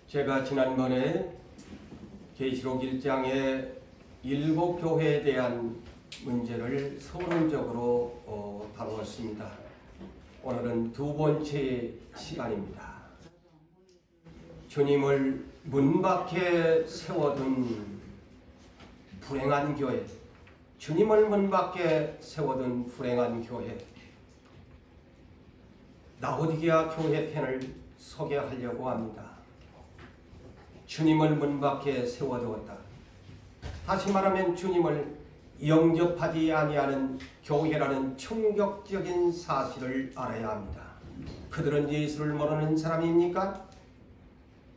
제가 지난번에 계시록 1장의 7교회에 대한 문제를 서론적으로 다루었습니다. 오늘은 두 번째 시간입니다. 주님을 문 밖에 세워둔 불행한 교회, 주님을 문 밖에 세워둔 불행한 교회, 라오디게아 교회 편을 소개하려고 합니다. 주님을 문 밖에 세워두었다. 다시 말하면 주님을 영접하지 아니하는 교회라는 충격적인 사실을 알아야 합니다. 그들은 예수를 모르는 사람입니까?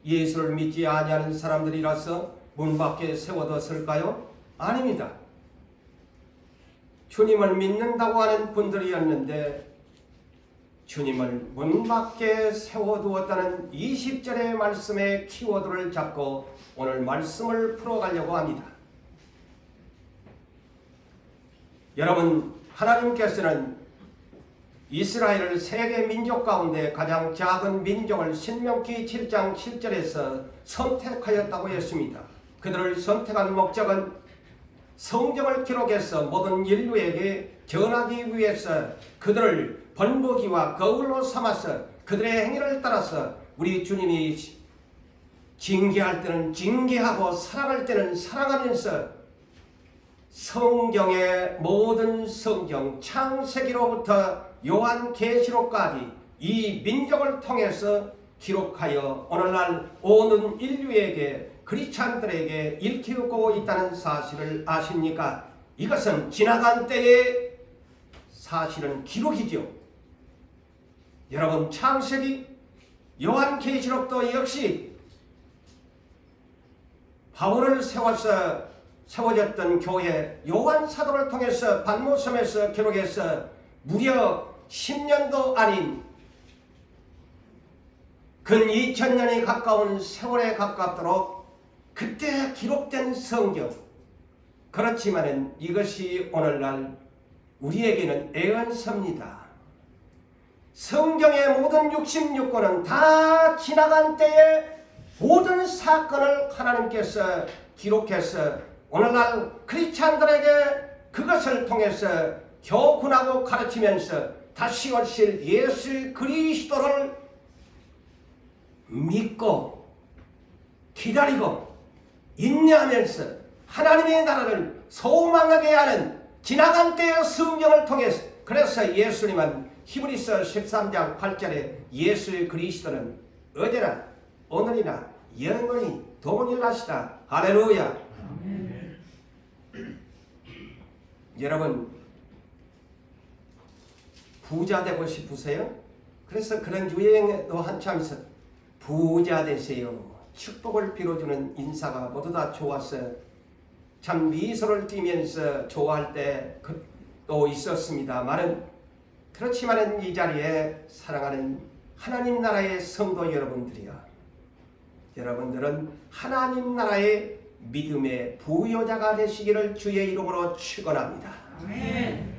예수를 믿지 아니하는 사람들이라서 문 밖에 세워뒀을까요? 아닙니다. 주님을 믿는다고 하는 분들이었는데 주님을 문 밖에 세워두었다는 20절의 말씀의 키워드를 잡고 오늘 말씀을 풀어가려고 합니다. 여러분, 하나님께서는 이스라엘을 세계 민족 가운데 가장 작은 민족을 신명기 7장 7절에서 선택하였다고 했습니다. 그들을 선택한 목적은 성경을 기록해서 모든 인류에게 전하기 위해서 그들을 본보기와 거울로 삼아서 그들의 행위를 따라서 우리 주님이 징계할 때는 징계하고 사랑할 때는 사랑하면서 성경의 모든 성경 창세기로부터 요한계시록까지 이 민족을 통해서 기록하여 오늘날 오는 인류에게 크리스찬들에게 일깨우고 있다는 사실을 아십니까? 이것은 지나간 때의 사실은 기록이죠. 여러분, 창세기, 요한계시록도 역시 바울을 세워졌던 교회 요한 사도를 통해서 반모섬에서 기록해서 무려 10년도 아닌 근 2000년이 가까운 세월에 가깝도록 그때 기록된 성경, 그렇지만은 이것이 오늘날 우리에게는 애언서입니다. 성경의 모든 66권은 다 지나간 때의 모든 사건을 하나님께서 기록해서 오늘날 크리스찬들에게 그것을 통해서 교훈하고 가르치면서 다시 오실 예수 그리스도를 믿고 기다리고 인내하면서 하나님의 나라를 소망하게 하는 지나간 때의 성경을 통해서, 그래서 예수님은 히브리서 13장 8절에 예수 그리스도는 어제나 오늘이나 영원히 동일하시다. 할렐루야. 여러분, 부자 되고 싶으세요? 그래서 그런 유행도 한참 있어. 부자 되세요. 축복을 빌어주는 인사가 모두 다 좋았어. 참 미소를 띠면서 좋아할 때도 있었습니다만은, 그렇지만은 이 자리에 사랑하는 하나님 나라의 성도 여러분들은 하나님 나라의 믿음의 부요자가 되시기를 주의 이름으로 축원합니다. 아멘.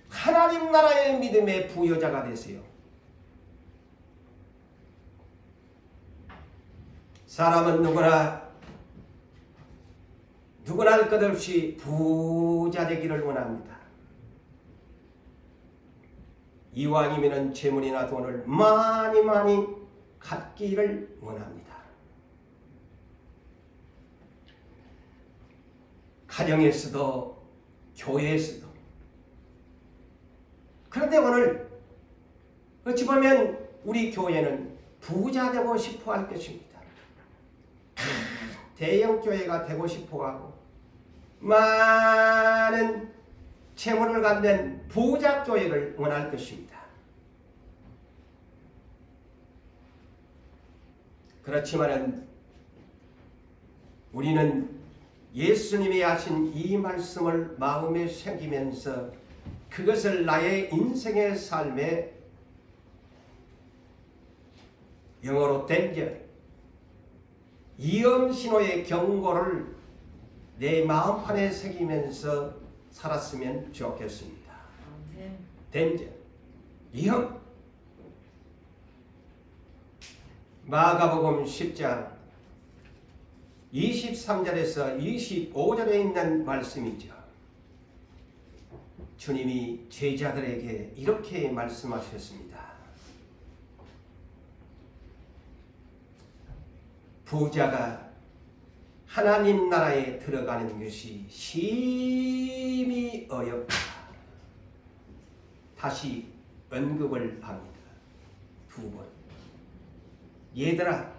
하나님 나라의 믿음의 부요자가 되세요. 사람은 누구나 할 것 없이 부자 되기를 원합니다. 이왕이면 재물이나 돈을 많이 갖기를 원합니다. 가정에서도 교회에서도. 그런데 오늘 어찌 보면 우리 교회는 부자 되고 싶어 할 것입니다. 대형 교회가 되고 싶어 하고 많은 재물을 갖는 부자 교회를 원할 것입니다. 그렇지만은 우리는 예수님이 하신 이 말씀을 마음에 새기면서 그것을 나의 인생의 삶에 영어로 danger, 위험신호의 경고를 내 마음판에 새기면서 살았으면 좋겠습니다. danger, 위험. 마가복음 10장 23절에서 25절에 있는 말씀이죠. 주님이 제자들에게 이렇게 말씀하셨습니다. 부자가 하나님 나라에 들어가는 것이 심히 어렵다. 다시 언급을 합니다. 두 번. 얘들아,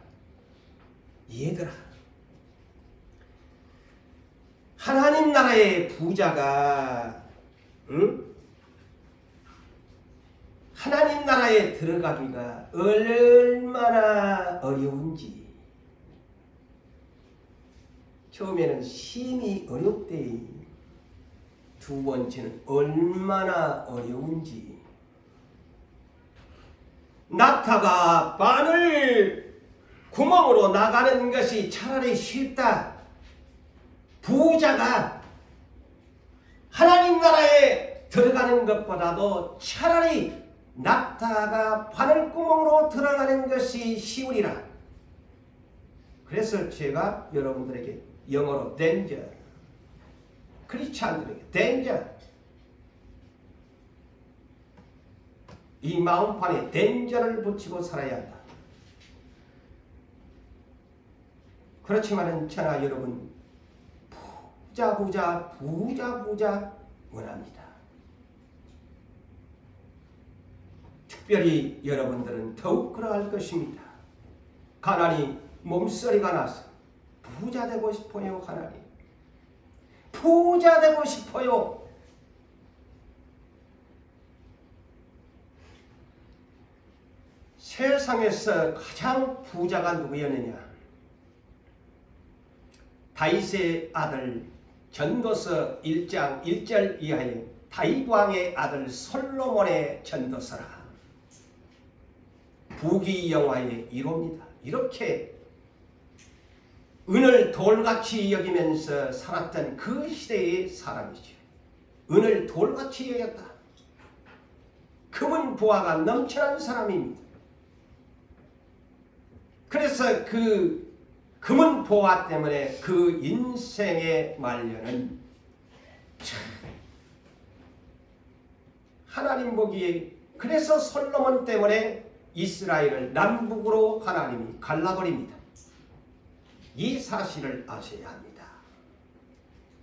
하나님 나라의 부자가 하나님 나라에 들어가기가 얼마나 어려운지. 처음에는 심히 어렵대. 두 번째는 얼마나 어려운지. 낙타가 바늘 구멍으로 나가는 것이 차라리 쉽다. 부자가 하나님 나라에 들어가는 것보다도 차라리 낙타가 바늘구멍으로 들어가는 것이 쉬우리라. 그래서 제가 여러분들에게 영어로 danger, 크리스찬들에게 danger, 이 마음판에 danger를 붙이고 살아야 한다. 그렇지만은 저나 여러분 부자 원합니다. 특별히 여러분들은 더욱 그러할 것입니다. 가난이 몸서리가 나서 부자 되고 싶어요. 하나님, 부자 되고 싶어요. 세상에서 가장 부자가 누구였느냐? 다윗의 아들 전도서 1장 1절 이하에 다윗 왕의 아들 솔로몬의 전도서라. 부귀영화의 1호입니다. 이렇게 은을 돌같이 여기면서 살았던 그 시대의 사람이죠. 은을 돌같이 여겼다. 금은 부하가 넘쳐난 사람입니다. 그래서 그 금은 보화 때문에 그 인생의 말년은 하나님 보기에, 그래서 솔로몬 때문에 이스라엘을 남북으로 하나님이 갈라버립니다. 이 사실을 아셔야 합니다.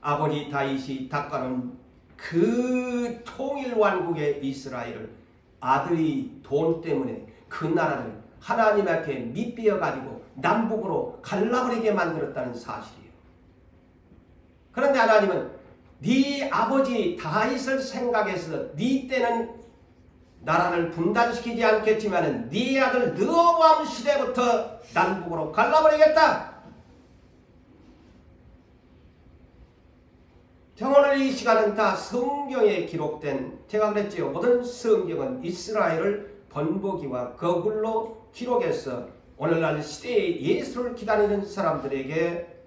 아버지 다윗이 닦아놓은 그 통일왕국의 이스라엘을 아들이 돈 때문에 그 나라를 하나님 앞에 밑비어가지고 남북으로 갈라버리게 만들었다는 사실이에요. 그런데 하나님은 네 아버지 다윗을 생각해서 네 때는 나라를 분단시키지 않겠지만 네 아들 르호보암 시대부터 남북으로 갈라버리겠다. 오늘 이 시간은 다 성경에 기록된, 제가 그랬지요. 모든 성경은 이스라엘을 번복이와 거굴로 기록해서 오늘날 시대에 예수를 기다리는 사람들에게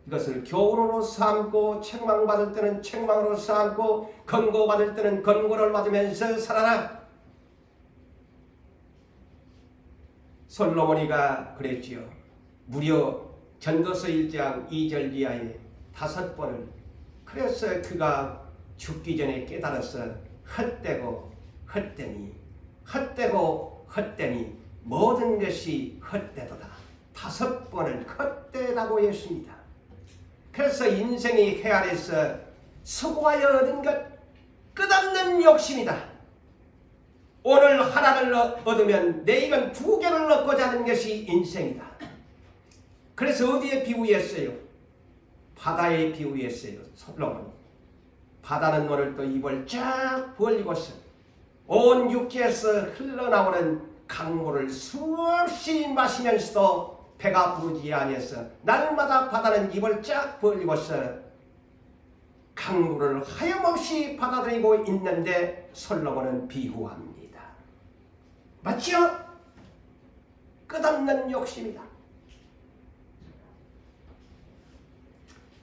이것을 교훈으로 삼고, 책망받을 때는 책망으로 삼고, 권고받을 때는 권고를 받으면서 살아라. 솔로몬이가 그랬지요. 무려 전도서 1장 2절 이하에 5번을. 그래서 그가 죽기 전에 깨달아서 헛되고 헛되니, 헛되고 헛되니 모든 것이 헛되도다. 5번을 헛되다고 했습니다. 그래서 인생이 헤아려서 수고하여 얻은 것 끝없는 욕심이다. 오늘 하나를 얻으면 내일은 2개를 얻고자 하는 것이 인생이다. 그래서 어디에 비유했어요? 바다에 비유했어요. 솔로몬. 바다는 오늘 또 입을 쫙 벌리고서 온 육지에서 흘러나오는 강물을 수없이 마시면서도 배가 부르지 아니해서 날마다 바다는 입을 쫙 벌리고서 강물을 하염없이 받아들이고 있는데 솔로몬은 비유합니다. 맞죠? 끝없는 욕심이다.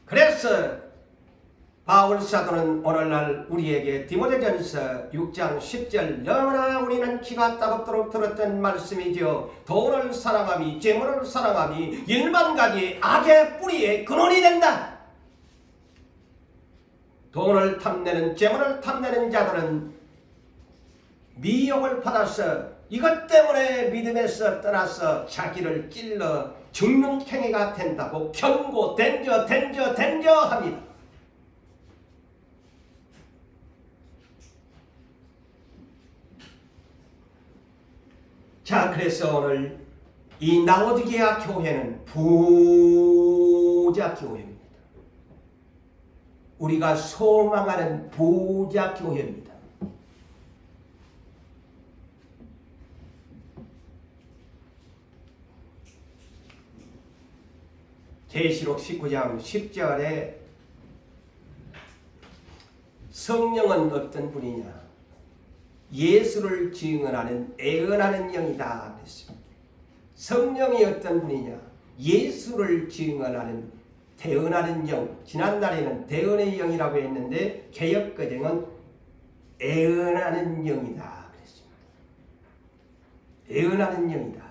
그래서 바울 사도는 오늘날 우리에게 디모데전서 6장 10절 너무나 우리는 기가 따갑도록 들었던 말씀이죠. 돈을 사랑함이 재물을 사랑함이 일만가지의 악의 뿌리의 근원이 된다. 돈을 탐내는 재물을 탐내는 자들은 미혹을 받아서 이것 때문에 믿음에서 떠나서 자기를 찔러 죽는 행위가 된다고 경고 덴저 합니다. 자, 그래서 오늘 이 라오디게아 교회는 부자 교회입니다. 우리가 소망하는 부자 교회입니다. 계시록 19장 10절에 성령은 어떤 분이냐? 예수를 증언하는 애언하는 영이다 그랬습니다. 성령이 어떤 분이냐? 예수를 증언하는 대언하는 영. 지난날에는 대언의 영이라고 했는데 개역개정은 애언하는 영이다 그랬습니다. 애언하는 영이다.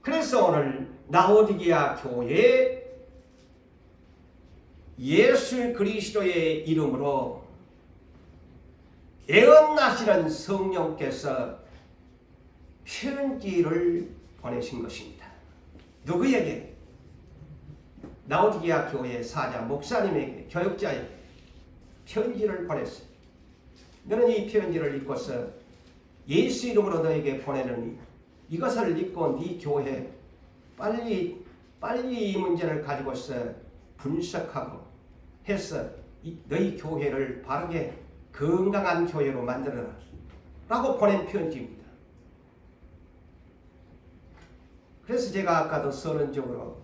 그래서 오늘 라오디게아 교회에 예수 그리스도의 이름으로 애언하시는 성령께서 편지를 보내신 것입니다. 누구에게? 라오디게아 교회 사자 목사님에게, 교육자에게 편지를 보냈어요. 너는 이 편지를 읽고서 예수 이름으로 너에게 보내느니 이것을 읽고 네 교회 빨리 이 문제를 가지고서 분석하고 해서 너희 교회를 바르게 건강한 교회로 만들어라 라고 보낸 편지입니다. 그래서 제가 아까도 선언적으로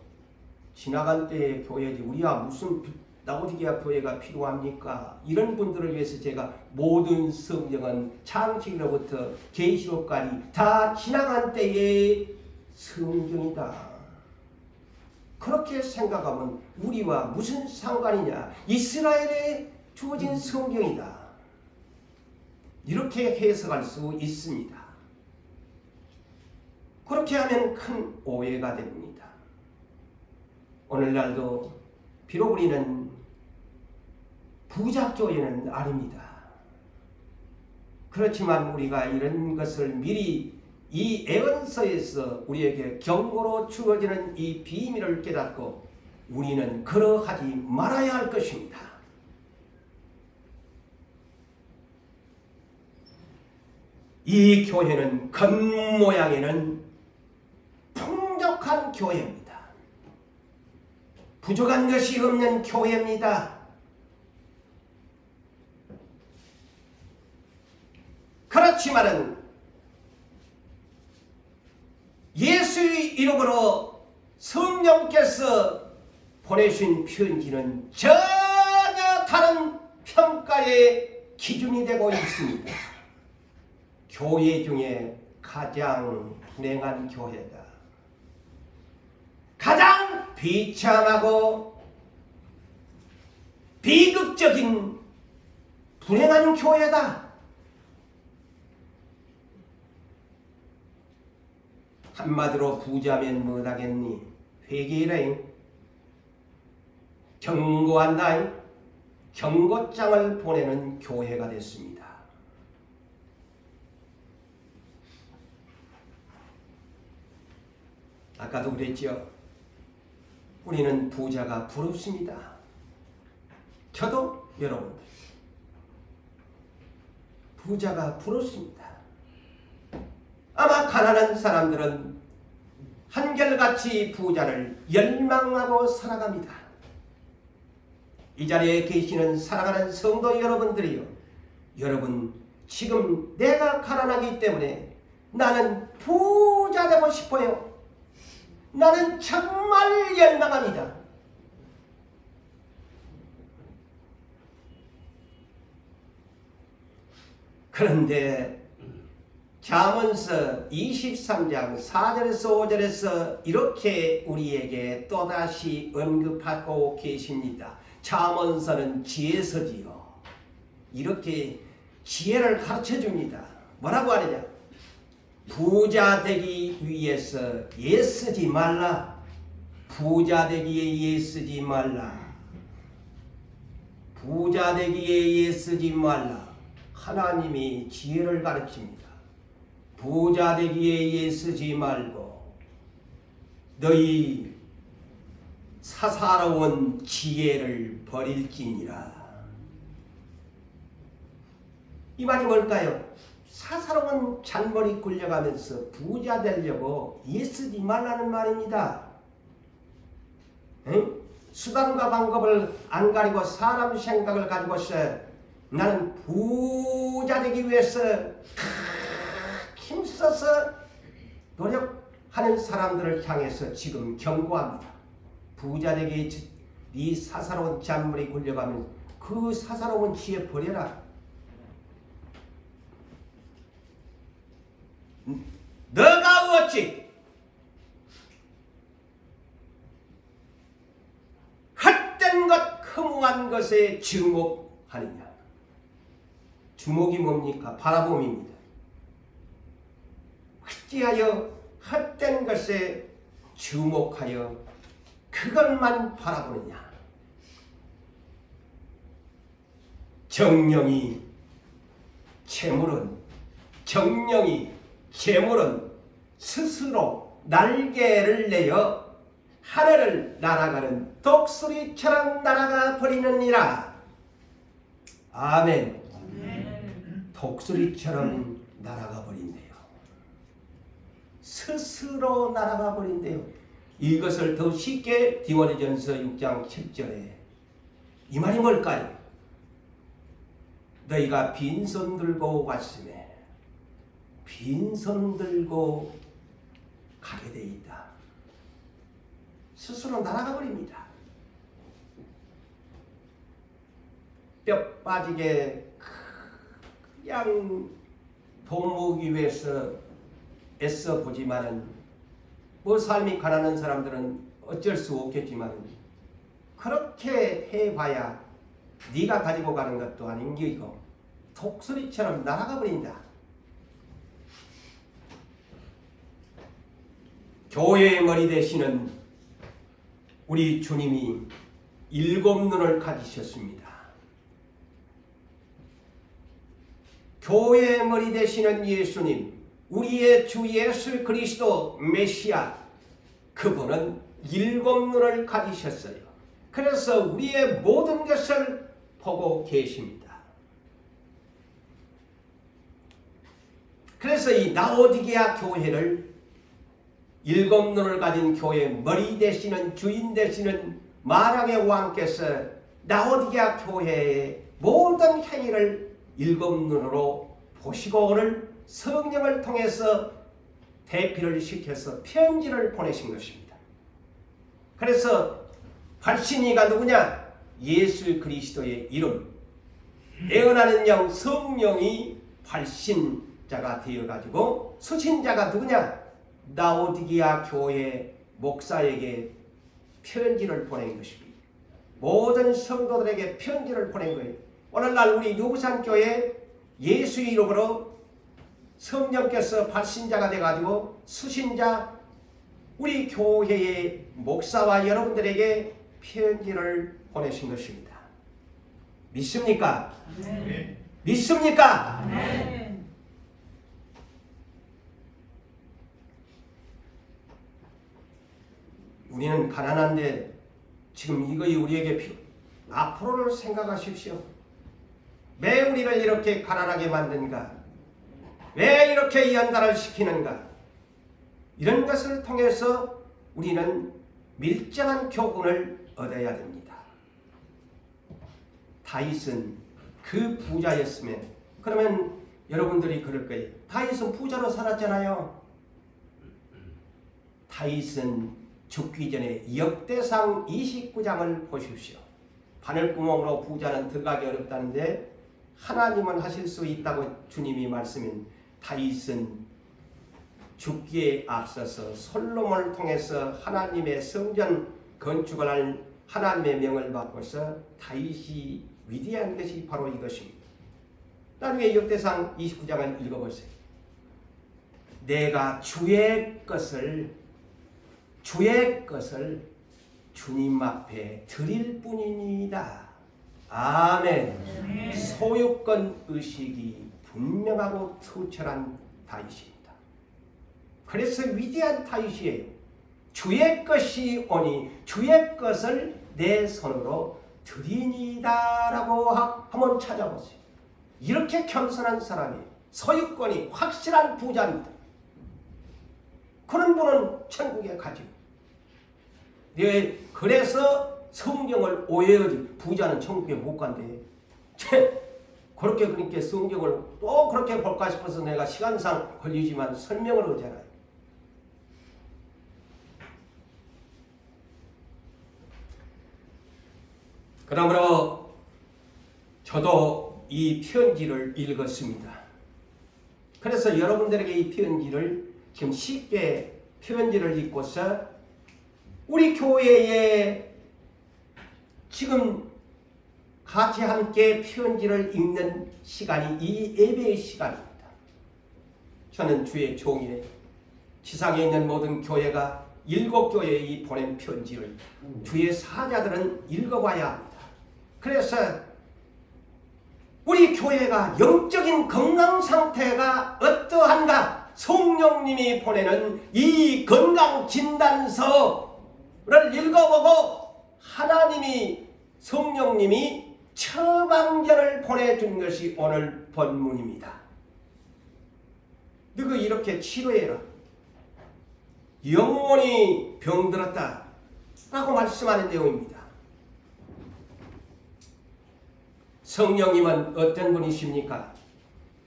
지나간 때의 교회지 우리가 무슨 라오디게아 교회가 필요합니까? 이런 분들을 위해서 제가 모든 성경은 창세기로부터 계시록까지 다 지나간 때의 성경이다. 그렇게 생각하면 우리와 무슨 상관이냐? 이스라엘에 주어진 성경이다. 이렇게 해석할 수 있습니다. 그렇게 하면 큰 오해가 됩니다. 오늘날도 비록 우리는 부자교회는 아닙니다. 그렇지만 우리가 이런 것을 미리 이 애언서에서 우리에게 경고로 주어지는 이 비밀을 깨닫고 우리는 그러하지 말아야 할 것입니다. 이 교회는 겉모양에는 풍족한 교회입니다. 부족한 것이 없는 교회입니다. 그렇지만은 예수의 이름으로 성령께서 보내신 편지는 전혀 다른 평가의 기준이 되고 있습니다. 교회 중에 가장 불행한 교회다. 가장 비참하고 비극적인 불행한 교회다. 한마디로 부자면 뭐하겠니? 회개라. 경고한다. 경고장을 보내는 교회가 됐습니다. 아까도 그랬죠. 우리는 부자가 부럽습니다. 저도 여러분들 부자가 부럽습니다. 아마 가난한 사람들은 한결같이 부자를 열망하고 살아갑니다. 이 자리에 계시는 사랑하는 성도 여러분들이요, 여러분 지금 내가 가난하기 때문에 나는 부자 되고 싶어요. 나는 정말 열망합니다. 그런데 잠언서 23장 4절에서 5절에서 이렇게 우리에게 또다시 언급하고 계십니다. 잠언서는 지혜서지요. 이렇게 지혜를 가르쳐 줍니다. 뭐라고 하느냐? 부자 되기 위해서 애쓰지 말라. 부자 되기에 애쓰지 말라. 부자 되기에 애쓰지 말라. 하나님이 지혜를 가르칩니다. 부자 되기에 애쓰지 말고 너희 사사로운 지혜를 버릴지니라. 이 말이 뭘까요? 사사로운 잔머리 굴려가면서 부자 되려고 애쓰지 말라는 말입니다. 응? 수단과 방법을 안 가리고 사람 생각을 가지고서 나는 부자 되기 위해서 힘써서 노력하는 사람들을 향해서 지금 경고합니다. 부자 되기 이 사사로운 잔머리 굴려가면 그 사사로운 지혜 버려라. 너가 어찌 헛된 것 허무한 것에 주목하느냐. 주목이 뭡니까? 바라봄입니다. 어찌하여 헛된 것에 주목하여 그것만 바라보느냐. 정령이 재물은 스스로 날개를 내어 하늘을 날아가는 독수리처럼 날아가 버리느니라. 아멘. 독수리처럼 날아가 버린대요. 스스로 날아가 버린대요. 이것을 더 쉽게 디모데전서 6장 7절에 이 말이 뭘까요? 너희가 빈손 들고 왔으며 빈손 들고 가게 돼 있다. 스스로 날아가 버립니다. 뼈 빠지게 그냥 돈 모으기 위해서 애써 보지만은 뭐 삶이 가난한 사람들은 어쩔 수 없겠지만 그렇게 해봐야 네가 가지고 가는 것도 아닌 게이고 독수리처럼 날아가 버린다. 교회의 머리 되시는 우리 주님이 7 눈을 가지셨습니다. 교회의 머리 되시는 예수님, 우리의 주 예수 그리스도 메시아, 그분은 7 눈을 가지셨어요. 그래서 우리의 모든 것을 보고 계십니다. 그래서 이 라오디게아 교회를 7 눈을 가진 교회 머리 되시는 주인 되시는 만왕의 왕께서 라오디게아 교회의 모든 행위를 7 눈으로 보시고 오늘 성령을 통해서 대피를 시켜서 편지를 보내신 것입니다. 그래서 발신이가 누구냐? 예수 그리스도의 이름, 애언하는 영 성령이 발신자가 되어가지고 수신자가 누구냐? 라오디게아 교회 목사에게 편지를 보낸 것입니다. 모든 성도들에게 편지를 보낸 거예요. 오늘날 우리 유부산교회 예수 이름으로 성령께서 발신자가 돼가지고 수신자 우리 교회의 목사와 여러분들에게 편지를 보내신 것입니다. 믿습니까? 네. 믿습니까? 네. 우리는 가난한데 지금 이것이 우리에게 필요. 앞으로를 생각하십시오. 왜 우리를 이렇게 가난하게 만든가? 왜 이렇게 연단을 시키는가? 이런 것을 통해서 우리는 밀접한 교훈을 얻어야 됩니다. 다윗은 그 부자였으면, 그러면 여러분들이 그럴 거예요. 다윗은 부자로 살았잖아요. 다윗은 죽기 전에 역대상 29장을 보십시오. 바늘구멍으로 부자는 들어가기 어렵다는데 하나님은 하실 수 있다고 주님이 말씀인 다윗은 죽기에 앞서서 솔로몬을 통해서 하나님의 성전 건축을 할 하나님의 명을 받고서 다윗이 위대한 것이 바로 이것입니다. 나중에 역대상 29장을 읽어보세요. 내가 주의 것을 주님 앞에 드릴 뿐이니이다. 아멘. 소유권 의식이 분명하고 투철한 다윗입니다. 그래서 위대한 다윗이에요. 주의 것이 오니 주의 것을 내 손으로 드리니이다 라고 한번 찾아보세요. 이렇게 겸손한 사람이 소유권이 확실한 부자입니다. 그런 분은 천국에 가죠. 그래서 성경을 오해하지. 부자는 천국에 못 간대. 그렇게 그러니까 성경을 또 그렇게 볼까 싶어서 내가 시간상 걸리지만 설명을 하잖아요. 그러므로 저도 이 편지를 읽었습니다. 그래서 여러분들에게 이 편지를 지금 쉽게 편지를 읽고서 우리 교회에 지금 같이 함께 편지를 읽는 시간이 이 예배의 시간입니다. 저는 주의 종이에요. 지상에 있는 모든 교회가 7교회에 이 보낸 편지를 주의 사자들은 읽어봐야 합니다. 그래서 우리 교회가 영적인 건강 상태가 어떠한가 성령님이 보내는 이 건강진단서를 읽어보고 하나님이 성령님이 처방전을 보내준 것이 오늘 본문입니다. 너희 이렇게 치료해라. 영원히 병들었다 라고 말씀하는 내용입니다. 성령님은 어떤 분이십니까?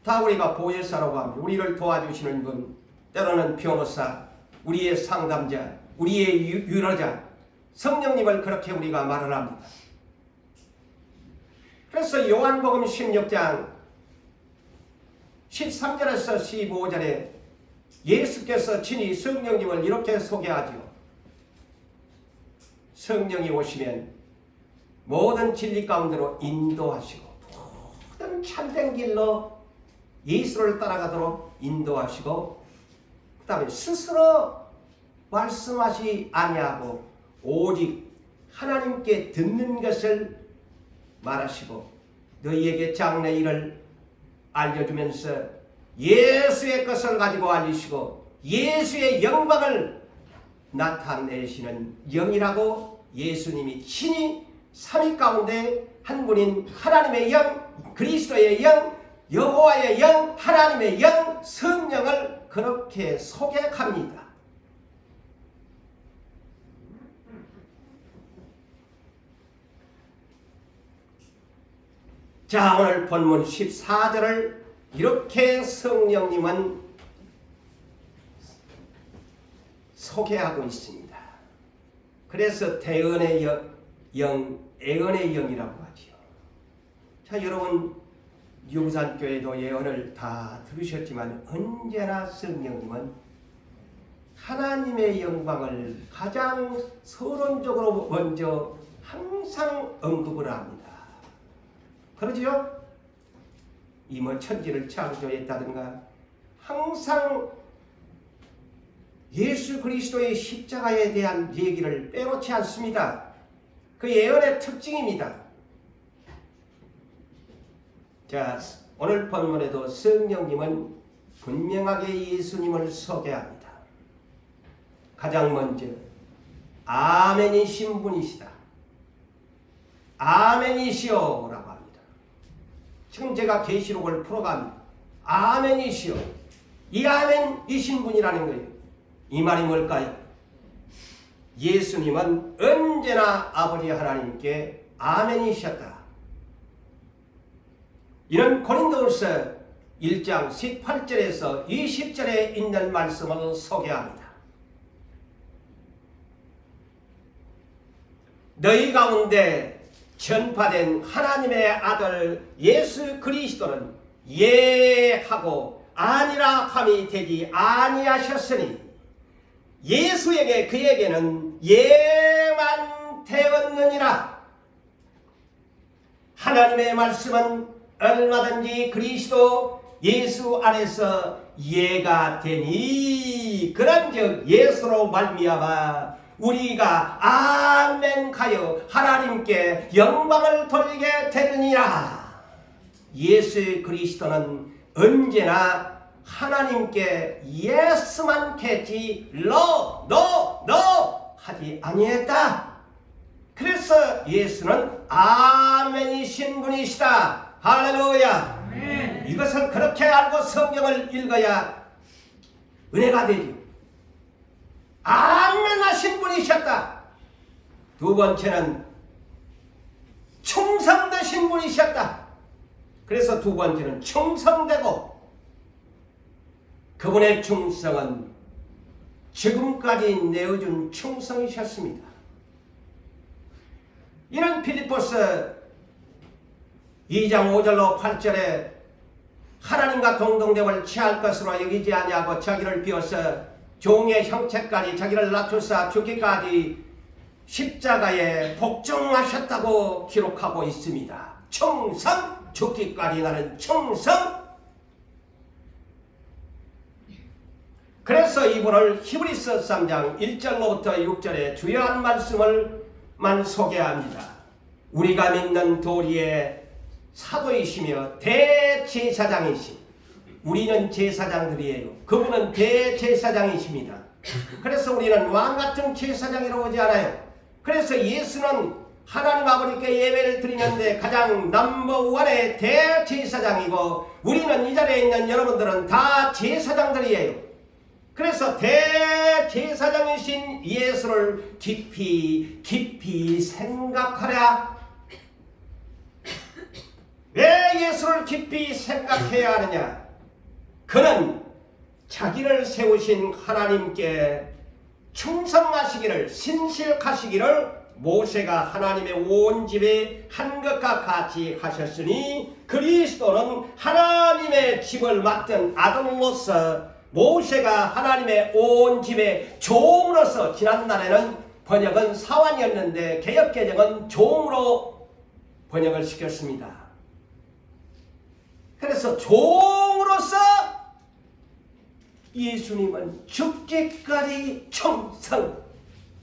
다 우리가 보혜사라고 합니다. 우리를 도와주시는 분, 때로는 변호사, 우리의 상담자, 우리의 유로자, 성령님을 그렇게 우리가 말을 합니다. 그래서 요한복음 16장 13절에서 15절에 예수께서 친히 성령님을 이렇게 소개하죠. 성령이 오시면 모든 진리 가운데로 인도하시고 모든 참된 길로 예수를 따라가도록 인도하시고 그 다음에 스스로 말씀하시 아니하고 오직 하나님께 듣는 것을 말하시고 너희에게 장래일을 알려주면서 예수의 것을 가지고 알리시고 예수의 영광을 나타내시는 영이라고 예수님이 친히 삼위 가운데 한 분인 하나님의 영, 그리스도의 영, 여호와의 영, 하나님의 영, 성령을 그렇게 소개합니다. 자, 오늘 본문 14절을 이렇게 성령님은 소개하고 있습니다. 그래서 대언의 영, 애언의 영이라고 하지요. 자, 여러분 유부산교회도 예언을 다 들으셨지만 언제나 성령님은 하나님의 영광을 가장 서론적으로 먼저 항상 언급을 합니다. 그러지요? 이 뭐 천지를 창조했다든가 항상 예수 그리스도의 십자가에 대한 얘기를 빼놓지 않습니다. 그 예언의 특징입니다. 자, 오늘 본문에도 성령님은 분명하게 예수님을 소개합니다. 가장 먼저 아멘이신 분이시다. 아멘이시오 라고 합니다. 지금 제가 계시록을 풀어갑니다. 아멘이시오. 이 아멘이신 분이라는 거예요. 이 말이 뭘까요? 예수님은 언제나 아버지 하나님께 아멘이셨다. 이는 고린도후서 1장 18절에서 20절에 있는 말씀을 소개합니다. 너희 가운데 전파된 하나님의 아들 예수 그리스도는 예하고 아니라 함이 되지 아니하셨으니 예수에게 그에게는 예만 되었느니라. 하나님의 말씀은 얼마든지 그리스도 예수 안에서 이해가 되니 그런즉 예수로 말미암아 우리가 아멘하여 하나님께 영광을 돌리게 되느니라. 예수 그리스도는 언제나 하나님께 예스만 했지 no 하지 아니했다. 그래서 예수는 아멘이신 분이시다. 할렐루야. 아멘. 이것을 그렇게 알고 성경을 읽어야 은혜가 되죠. 아멘하신 분이셨다. 두 번째는 충성되신 분이셨다. 그래서 두 번째는 충성되고 그분의 충성은 지금까지 내어준 충성이셨습니다. 이는 빌립보서 2장 5절로 8절에 하나님과 동등됨을 취할 것으로 여기지 아니하고 자기를 비워서 종의 형체까지 자기를 낮추사 죽기까지 십자가에 복종하셨다고 기록하고 있습니다. 충성! 죽기까지 나는 충성! 그래서 이분을 히브리서 3장 1절로부터 6절에 주요한 말씀을만 소개합니다. 우리가 믿는 도리의 사도이시며 대제사장이시. 우리는 제사장들이에요. 그분은 대제사장이십니다. 그래서 우리는 왕같은 제사장이라고 하지 않아요. 그래서 예수는 하나님 아버지께 예배를 드리는데 가장 넘버원의 대제사장이고 우리는 이 자리에 있는 여러분들은 다 제사장들이에요. 그래서 대제사장이신 예수를 깊이 생각하라. 왜 예수를 깊이 생각해야 하느냐? 그는 자기를 세우신 하나님께 충성하시기를 신실하시기를 모세가 하나님의 온 집에 한 것과 같이 하셨으니 그리스도는 하나님의 집을 맡은 아들로서 모세가 하나님의 온 집의 종으로서 지난날에는 번역은 사환이었는데 개역개정은 종으로 번역을 시켰습니다. 그래서 종으로서 예수님은 죽기까지 충성,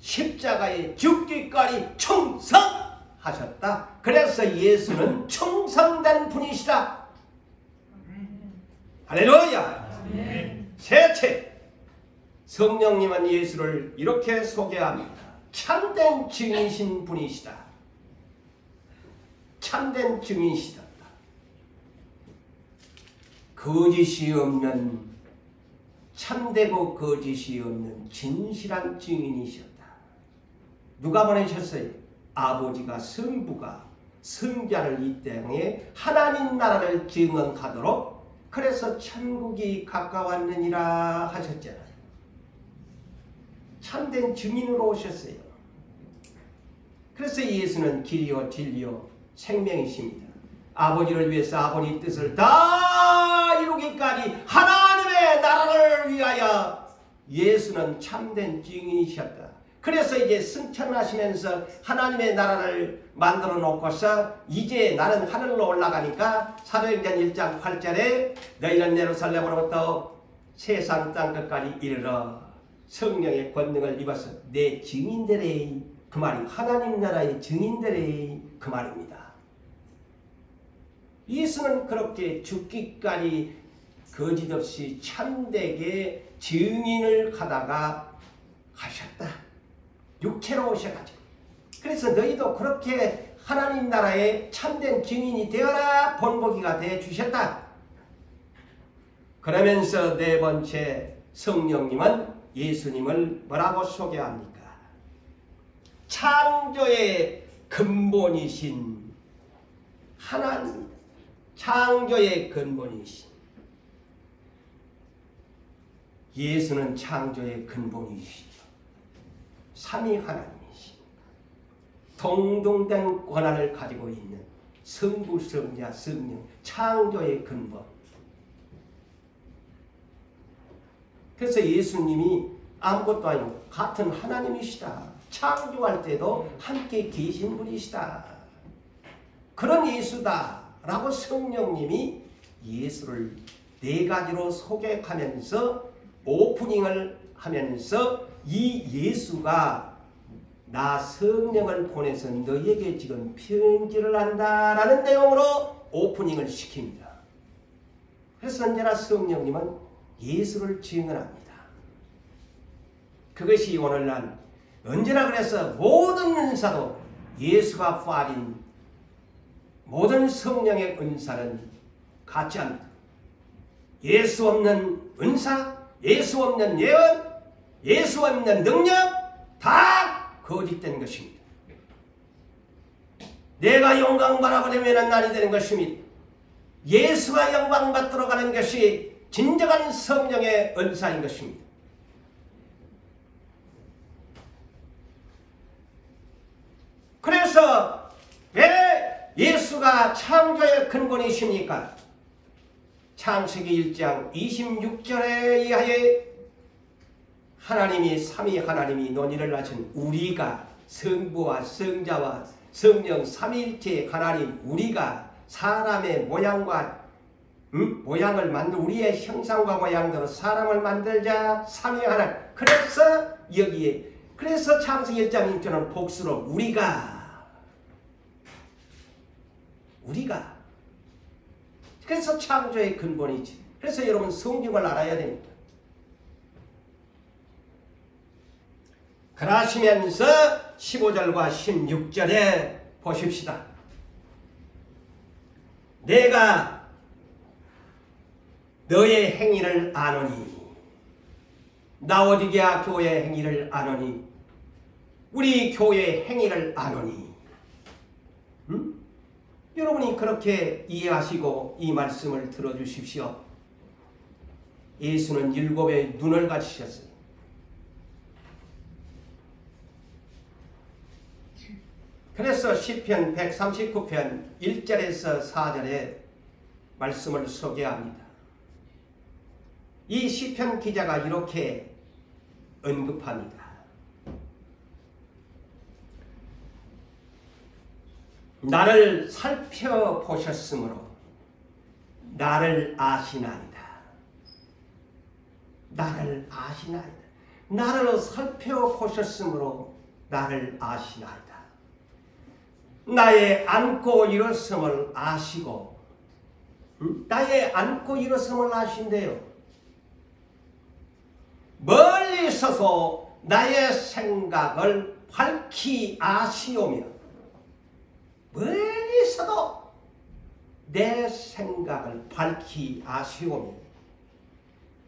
십자가에 죽기까지 충성하셨다. 그래서 예수는 충성된 분이시다. 할렐루야. 셋째, 성령님은 예수를 이렇게 소개합니다. 참된 증인이신 분이시다. 참된 증인이시다. 거짓이 없는, 참되고 거짓이 없는 진실한 증인이셨다. 누가 보내셨어요? 아버지가 성부가 성자를 이 땅에 하나님 나라를 증언하도록 그래서 천국이 가까웠느니라 하셨잖아요. 참된 증인으로 오셨어요. 그래서 예수는 길이요 진리요 생명이십니다. 아버지를 위해서 아버지 뜻을 다 이루기까지 하나님의 나라를 위하여 예수는 참된 증인이셨다. 그래서 이제 승천하시면서 하나님의 나라를 만들어 놓고서 이제 나는 하늘로 올라가니까 사도행전 1장 8절에 너희는 예루살렘으로부터 세상 땅끝까지 이르러 성령의 권능을 입어서 내 증인들의, 그 말이 하나님 나라의 증인들의 그 말입니다. 예수는 그렇게 죽기까지 거짓없이 참되게 증인을 하다가 가셨다. 육체로 오셔가지고. 그래서 너희도 그렇게 하나님 나라의 참된 증인이 되어라 본보기가 되어주셨다. 그러면서 네 번째 성령님은 예수님을 뭐라고 소개합니까? 창조의 근본이신 하나님, 창조의 근본이신 예수는 창조의 근본이시죠. 삼위 하나님이십니다. 동등된 권한을 가지고 있는 성부, 성자, 성령, 창조의 근본. 그래서 예수님이 아무것도 아니고 같은 하나님이시다. 창조할 때도 함께 계신 분이시다. 그런 예수다라고 성령님이 예수를 네 가지로 소개하면서 오프닝을 하면서 이 예수가 나 성령을 보내서 너에게 지금 편지를 한다라는 내용으로 오프닝을 시킵니다. 그래서 언제나 성령님은 예수를 증언합니다. 그것이 오늘날 언제나 그래서 모든 은사도 예수가 빠진 모든 성령의 은사는 같지 않다. 예수 없는 은사, 예수 없는 예언, 예수 없는 능력 다 거짓된 것입니다. 내가 영광받아 되면 날이 되는 것입니다. 예수가 영광받도록 하는 것이 진정한 성령의 은사인 것입니다. 그래서 왜 예수가 창조의 근본이십니까? 창세기 1장 26절에 의하여 하나님이 삼위 하나님이 논의를 하신 우리가 성부와 성자와 성령 삼위일체 하나님 우리가 사람의 모양과 모양을 만들 우리의 형상과 모양대로 사람을 만들자 삼위 하나님. 그래서 여기에 그래서 창세기 1장 1절은 복수로 우리가 그래서 창조의 근본이지. 그래서 여러분 성경을 알아야 됩니다. 그러시면서 15절과 16절에 보십시다. 내가 너의 행위를 아노니 라오디게아 교회의 행위를 아노니 우리 교회의 행위를 아노니 여러분이 그렇게 이해하시고 이 말씀을 들어주십시오. 예수는 7의 눈을 가지셨어요. 그래서 시편 139편 1절에서 4절에 말씀을 소개합니다. 이 시편 기자가 이렇게 언급합니다. 나를 살펴보셨으므로 나를 아시나이다. 나를 아시나이다. 나를 살펴보셨으므로 나를 아시나이다. 나의 앉고 일어섬을 아시고 나의 앉고 일어섬을 아신대요. 멀리 서서 나의 생각을 밝히 아시오며 멀리서도 내 생각을 밝히 아시오며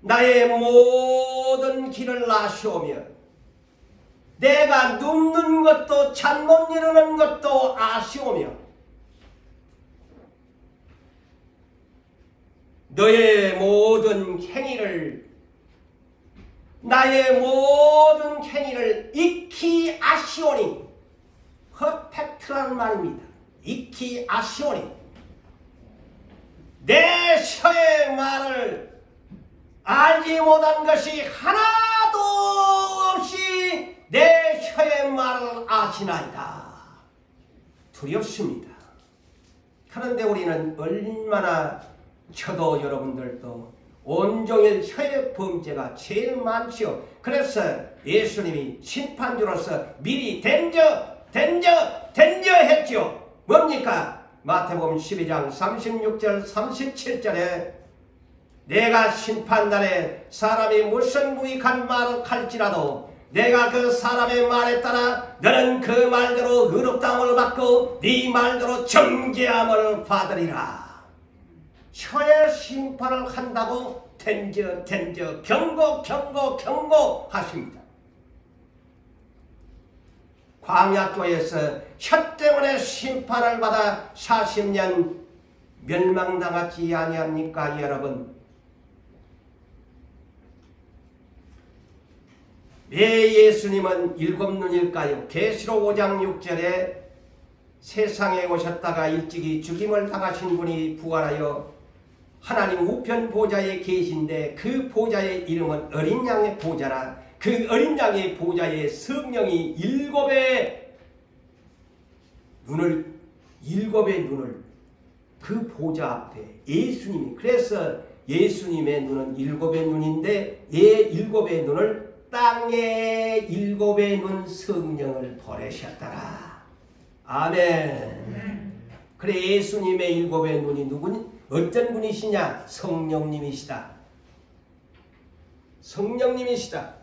나의 모든 길을 아시오며 내가 눕는 것도 잠못 이루는 것도 아시오며 너의 모든 행위를 나의 모든 행위를 익히 아시오니 퍼펙트라는 말입니다. 익히 아시오니 내 혀의 말을 알지 못한 것이 하나도 없이 내 혀의 말을 아시나이다. 두렵습니다. 그런데 우리는 얼마나 저도 여러분들도 온종일 혀의 범죄가 제일 많지요. 그래서 예수님이 심판주로서 미리 덴저 했죠. 뭡니까? 마태복음 12장 36절 37절에 내가 심판날에 사람이 무슨 무익한 말을 할지라도 내가 그 사람의 말에 따라 너는 그 말대로 의롭다함을 받고 네 말대로 정죄함을 받으리라. 혀의 심판을 한다고 덴저 경고 하십니다. 광야교에서 혀 때문에 심판을 받아 40년 멸망당하지 아니합니까 여러분? 왜 예수님은 7눈일까요? 계시록 5장 6절에 세상에 오셨다가 일찍이 죽임을 당하신 분이 부활하여 하나님 우편 보좌에 계신데 그 보좌의 이름은 어린 양의 보좌라. 그 그 어린 양의 보좌에 성령이 일곱의 눈을 그 보좌 앞에 예수님이, 그래서 예수님의 눈은 일곱의 눈인데 일곱의 눈을 땅에 일곱의 눈 성령을 보내셨더라. 아멘. 그래 예수님의 일곱의 눈이 누구니? 어떤 분이시냐? 성령님이시다. 성령님이시다.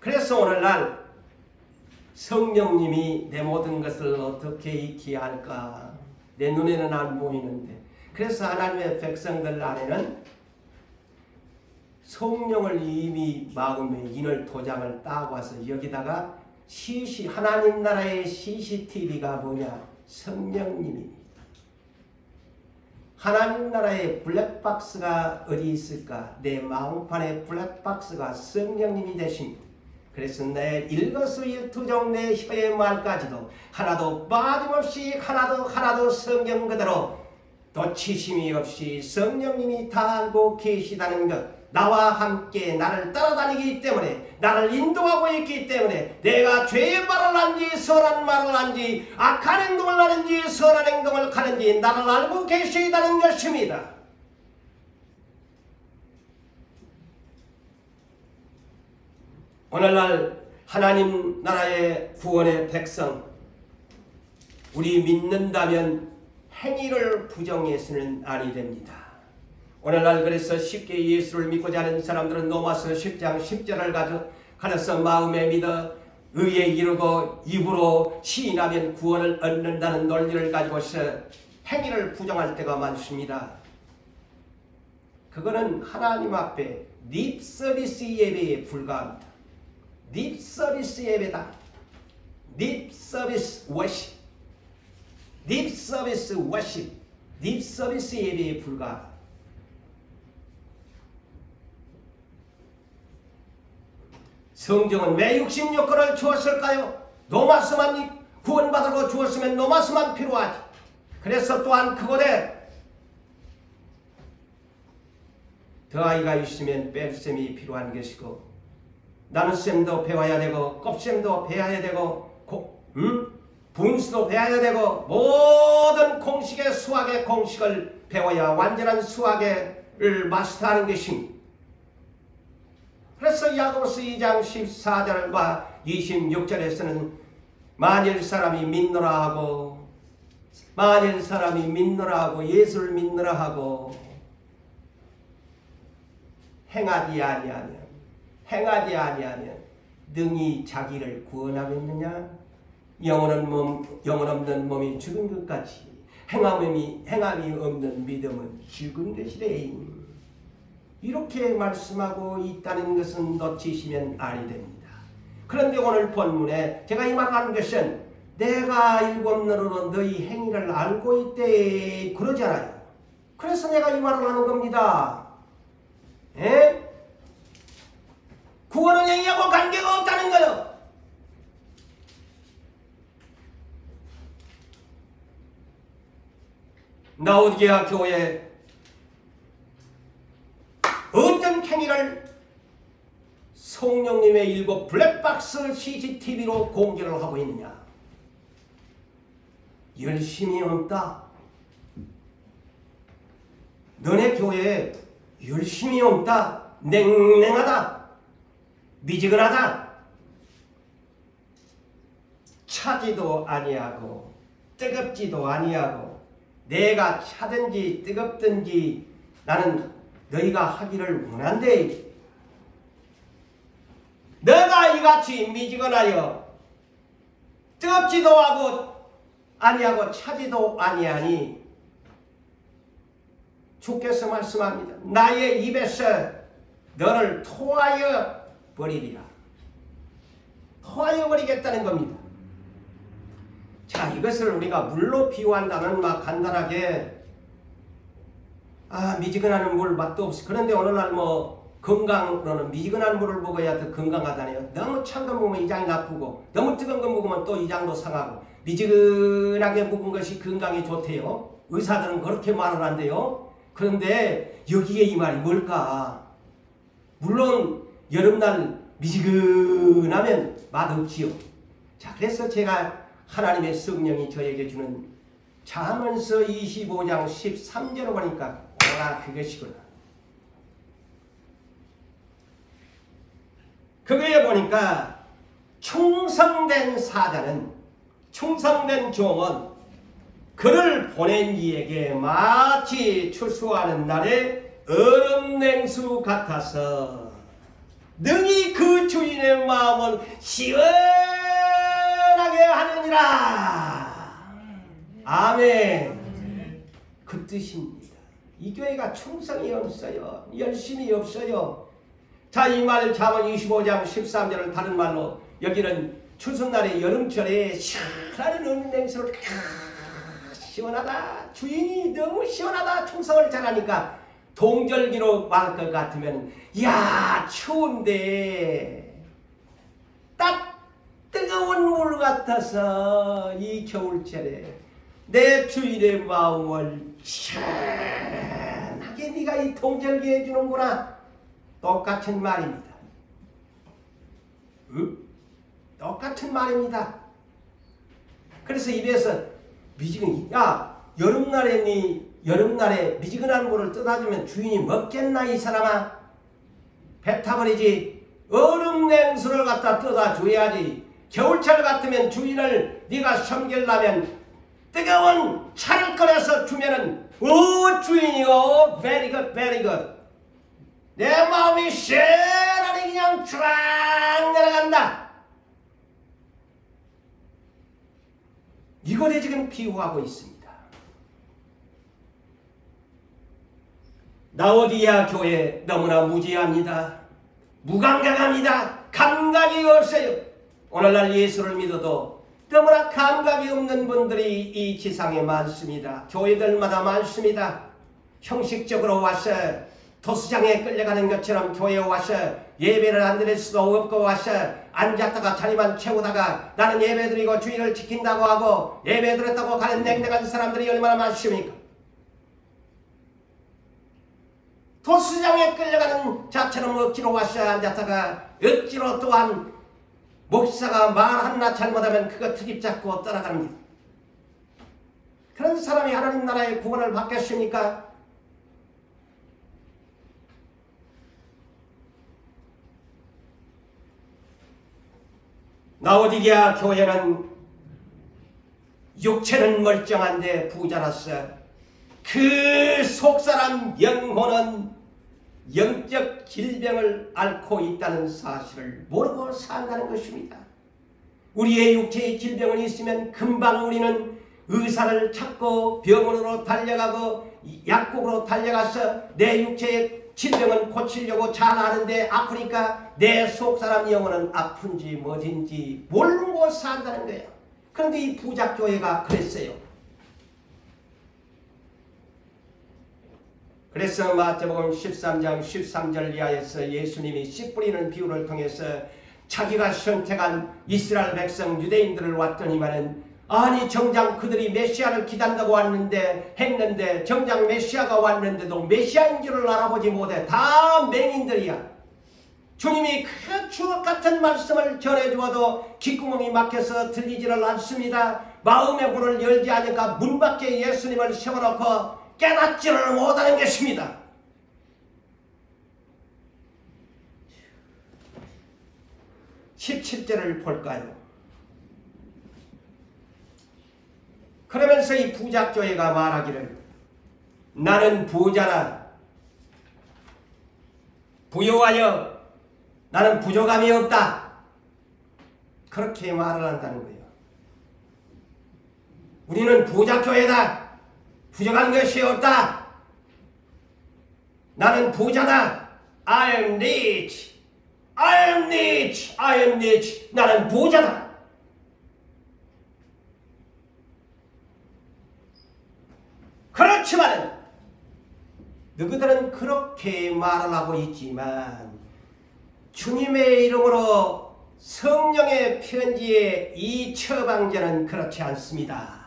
그래서 오늘날 성령님이 내 모든 것을 어떻게 익히게 할까? 내 눈에는 안 보이는데. 그래서 하나님의 백성들 안에는 성령을 이미 마음에 인을 도장을 따고 와서 여기다가 하나님 나라의 CCTV가 뭐냐? 성령님입니다. 하나님 나라의 블랙박스가 어디 있을까? 내 마음판의 블랙박스가 성령님이 되십니다. 그래서 내 일거수일투족 내 혀의 말까지도 하나도 빠짐없이 하나도 성령 그대로 놓치심이 없이 성령님이 다 알고 계시다는 것, 나와 함께 나를 따라다니기 때문에, 나를 인도하고 있기 때문에 내가 죄의 말을 하는지 선한 말을 하는지 악한 행동을 하는지 선한 행동을 하는지 나를 알고 계시다는 것입니다. 오늘날 하나님 나라의 구원의 백성, 우리 믿는다면 행위를 부정해서는 아니 됩니다. 오늘날 그래서 쉽게 예수를 믿고자 하는 사람들은 로마서 10장 10절을 가져서 마음에 믿어 의에 이르고 입으로 시인하면 구원을 얻는다는 논리를 가지고서 행위를 부정할 때가 많습니다. 그거는 하나님 앞에 립서비스 예배에 불과합니다. 립서비스 예배다. 립서비스 워십. 립서비스 워십. 립서비스 예배에 불과합니다. 성경은 왜 66권을 주었을까요? 노마스만 구원받으러 주었으면 노마스만 필요하지. 그래서 또한 그곳에 더 아이가 있으면 뺄셈이 필요한 것이고, 나눗셈도 배워야 되고 곱셈도 배워야 되고 분수도 배워야 되고 모든 공식의 수학의 공식을 배워야 완전한 수학을 마스터하는 것입니다. 그래서 야고보서 2장 14절과 26절에서는 만일 사람이 믿노라 하고 예수를 믿노라 하고 행하지 아니하면 능히 자기를 구원하겠느냐? 영혼 없는 몸이 죽은 것 같이 행함이 없는 믿음은 죽은 것이래. 이렇게 말씀하고 있다는 것은 놓치시면 아니 됩니다. 그런데 오늘 본문에 제가 이 말하는 것은 내가 일곱 눈으로 너희 행위를 알고 있대 그러잖아요. 그래서 내가 이 말을 하는 겁니다. 에? 구원은 행위하고 관계가 없다는 거예요. 라오디게아 교회 어떤 행위를 성령님의 일곱 블랙박스 CCTV로 공개를 하고 있느냐? 열심이 없다. 너네 교회에 열심이 없다. 냉랭하다. 미지근하다. 차지도 아니하고 뜨겁지도 아니하고 내가 차든지 뜨겁든지 나는 너희가 하기를 원한대. 너가 이같이 미지근하여 뜨겁지도 하고 아니하고 차지도 아니하니 주께서 말씀합니다. 나의 입에서 너를 토하여 버리리라. 토하여 버리겠다는 겁니다. 자, 이것을 우리가 물로 비유한다면 막 간단하게 미지근한 물 맛도 없어. 그런데 오늘날 건강으로는 미지근한 물을 먹어야 더 건강하다네요. 너무 찬 거 먹으면 이장이 나쁘고 너무 뜨거운 거 먹으면 또 이장도 상하고 미지근하게 먹은 것이 건강에 좋대요. 의사들은 그렇게 말을 한대요. 그런데 여기에 이 말이 뭘까? 물론 여름날 미지근하면 맛없지요. 자, 그래서 제가 하나님의 성령이 저에게 주는 잠언서 25장 13절을 보니까 오라 그것이구나. 그거에 보니까 충성된 사자는, 충성된 종은 그를 보낸 이에게 마치 추수하는 날에 얼음냉수 같아서 능히 그 주인의 마음을 시원하게 하느니라. 아멘. 그 뜻입니다. 이 교회가 충성이 없어요. 열심이 없어요. 자, 이 말 잠언 25장 13절을 다른 말로 여기는 추수날의 여름철에 시원한 얼음냉수를 시원하다. 주인이 너무 시원하다. 충성을 잘하니까 동절기로 말할 것 같으면 야 추운데 딱 뜨거운 물 같아서 이 겨울철에 내 주인의 마음을 시원하게 네가 이 동절기에 주는구나. 똑같은 말입니다. 응? 똑같은 말입니다. 그래서 입에서 미지근히 야 여름날에 미지근한 물을 떠다주면 주인이 먹겠나 이 사람아? 뱉어버리지. 얼음냉수를 갖다 떠다줘야지. 겨울철 같으면 주인을 네가 섬기려면 뜨거운 차를 꺼내서 주면은 주인이요 very good very good. 내 마음이 시원하게 그냥 쫙 내려간다. 이거에 지금 비유하고 있습니다. 라오디게아 교회 너무나 무지합니다. 무감각합니다. 감각이 없어요. 오늘날 예수를 믿어도 너무나 감각이 없는 분들이 이 지상에 많습니다. 교회들마다 많습니다. 형식적으로 와서 도수장에 끌려가는 것처럼 교회에 와서 예배를 안 드릴 수도 없고 와서 앉았다가 자리만 채우다가 나는 예배드리고 주의를 지킨다고 하고 예배드렸다고 가는 냉랭한 사람들이 얼마나 많습니까? 도수장에 끌려가는 자처럼 억지로 와서 앉았다가 억지로 또한 목사가 말 하나 잘못하면 그거 트집 잡고 따라갑니다. 그런 사람이 하나님 나라의 구원을 받겠습니까? 라오디게아 교회는 육체는 멀쩡한데 부자라서 그 속사람 영혼은 영적 질병을 앓고 있다는 사실을 모르고 산다는 것입니다. 우리의 육체의 질병은 있으면 금방 우리는 의사를 찾고 병원으로 달려가고 약국으로 달려가서 내 육체의 질병은 고치려고 잘 아는데 아프니까 내 속사람 영혼은 아픈지 뭐든지 모르고 산다는 거예요. 그런데 이 부작교회가 그랬어요. 그래서 마태복음 13장 13절 이하에서 예수님이 씨 뿌리는 비유를 통해서 자기가 선택한 이스라엘 백성 유대인들을 왔더니만은 아니 정작 그들이 메시아를 기다린다고 했는데 정작 메시아가 왔는데도 메시아인 줄을 알아보지 못해. 다 맹인들이야. 주님이 그 추억 같은 말씀을 전해주어도 귓구멍이 막혀서 들리지를 않습니다. 마음의 문을 열지 않으니까 문 밖에 예수님을 세워놓고 깨닫지를 못하는 것입니다. (17절을) 볼까요? 그러면서 이 부작교회가 말하기를 나는 부자라 부요하여 나는 부족함이 없다. 그렇게 말을 한다는 거예요. 우리는 부작교회다. 부족한 것이 없다. 나는 부자다. I am rich. I am rich. I am rich. 나는 부자다. 그렇지만 너희들은 그렇게 말을 하고 있지만 주님의 이름으로 성령의 편지의 이 처방전은 그렇지 않습니다.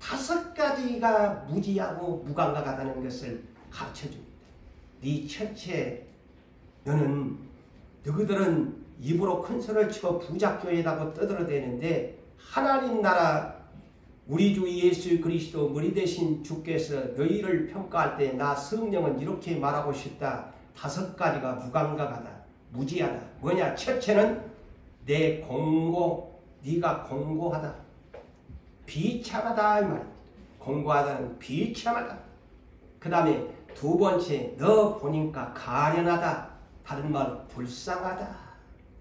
5가지가 무지하고 무감각하다는 것을 가르쳐줍니다. 네 첫째 너는 너희들은 입으로 큰 소리를 치고 부작교회라고 떠들어대는데 하나님 나라 우리 주 예수 그리스도 머리 대신 주께서 너희를 평가할 때 나 성령은 이렇게 말하고 싶다. 5가지가 무감각하다. 무지하다. 뭐냐? 첫째는 내 공고, 네가 공고하다. 비참하다 이 말. 공고하다는 비참하다. 그 다음에 2번째 너 보니까 가련하다. 다른 말로 불쌍하다.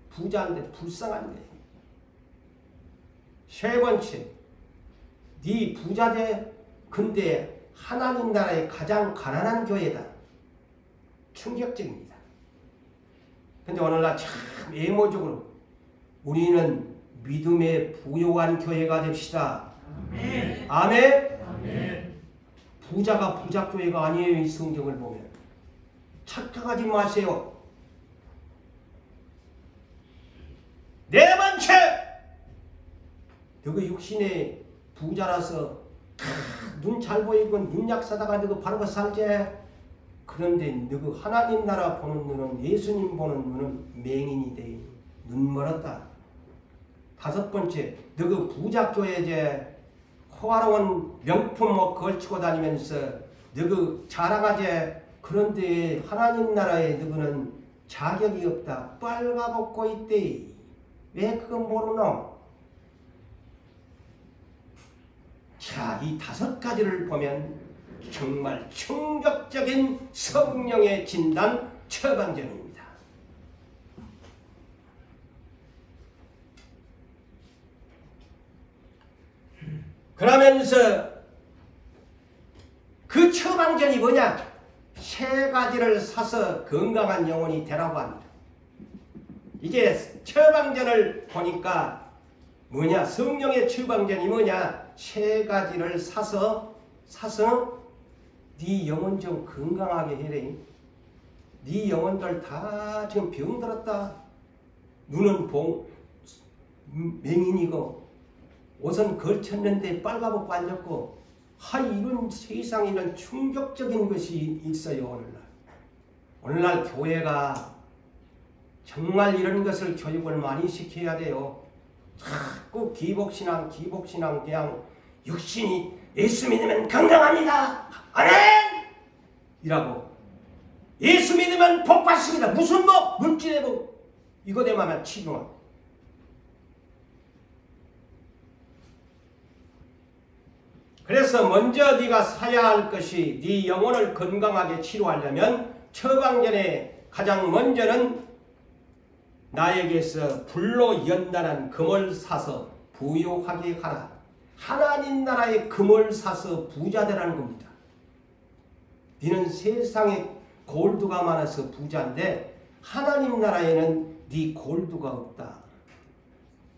부자인데 불쌍한데. 3번째 네 부자대 근데 하나님 나라의 가장 가난한 교회다. 충격적입니다. 근데 오늘날 참 애모적으로 우리는 믿음의 부요한 교회가 됩시다. 아멘. 아멘. 아멘. 부자가 부자교회가 아니에요. 이 성경을 보면. 착각하지 마세요. 4번째 너그 육신의 부자라서 눈 잘 보이고 눈 약사다가 너그 바르고 살지. 그런데 너그 하나님 나라 보는 눈은 예수님 보는 눈은 맹인이 돼. 눈 멀었다. 5번째 너그 부자교회제 호화로운 명품 뭐 걸치고 다니면서 너그 자랑하지. 그런데 하나님 나라에 너그는 자격이 없다. 빨가벗고 있대. 왜 그건 모르노? 자, 이 5가지를 보면 정말 충격적인 성령의 진단 처방전입니다. 그러면서 그 처방전이 뭐냐? 3가지를 사서 건강한 영혼이 되라고 합니다. 이제 처방전을 보니까 뭐냐? 성령의 처방전이 뭐냐? 3가지를 사서 네 영혼 좀 건강하게 해래. 네 영혼들 다 지금 병들었다. 눈은 맹인이고 옷은 걸쳤는데 빨가벗고 앉았고 이런 세상에 이런 충격적인 것이 있어요. 오늘날 교회가 정말 이런 것을 교육을 많이 시켜야 돼요. 자꾸 기복신앙 그냥 육신이 예수 믿으면 건강합니다. 아멘! 이라고. 예수 믿으면 복 받습니다. 무슨 복? 물질의 복. 이거 되면 치료하고. 그래서 먼저 네가 사야 할 것이 네 영혼을 건강하게 치료하려면 처방전에 가장 먼저는 나에게서 불로 연단한 금을 사서 부요하게 하라. 하나님 나라의 금을 사서 부자 되라는 겁니다. 너는 세상에 골드가 많아서 부자인데 하나님 나라에는 네 골드가 없다.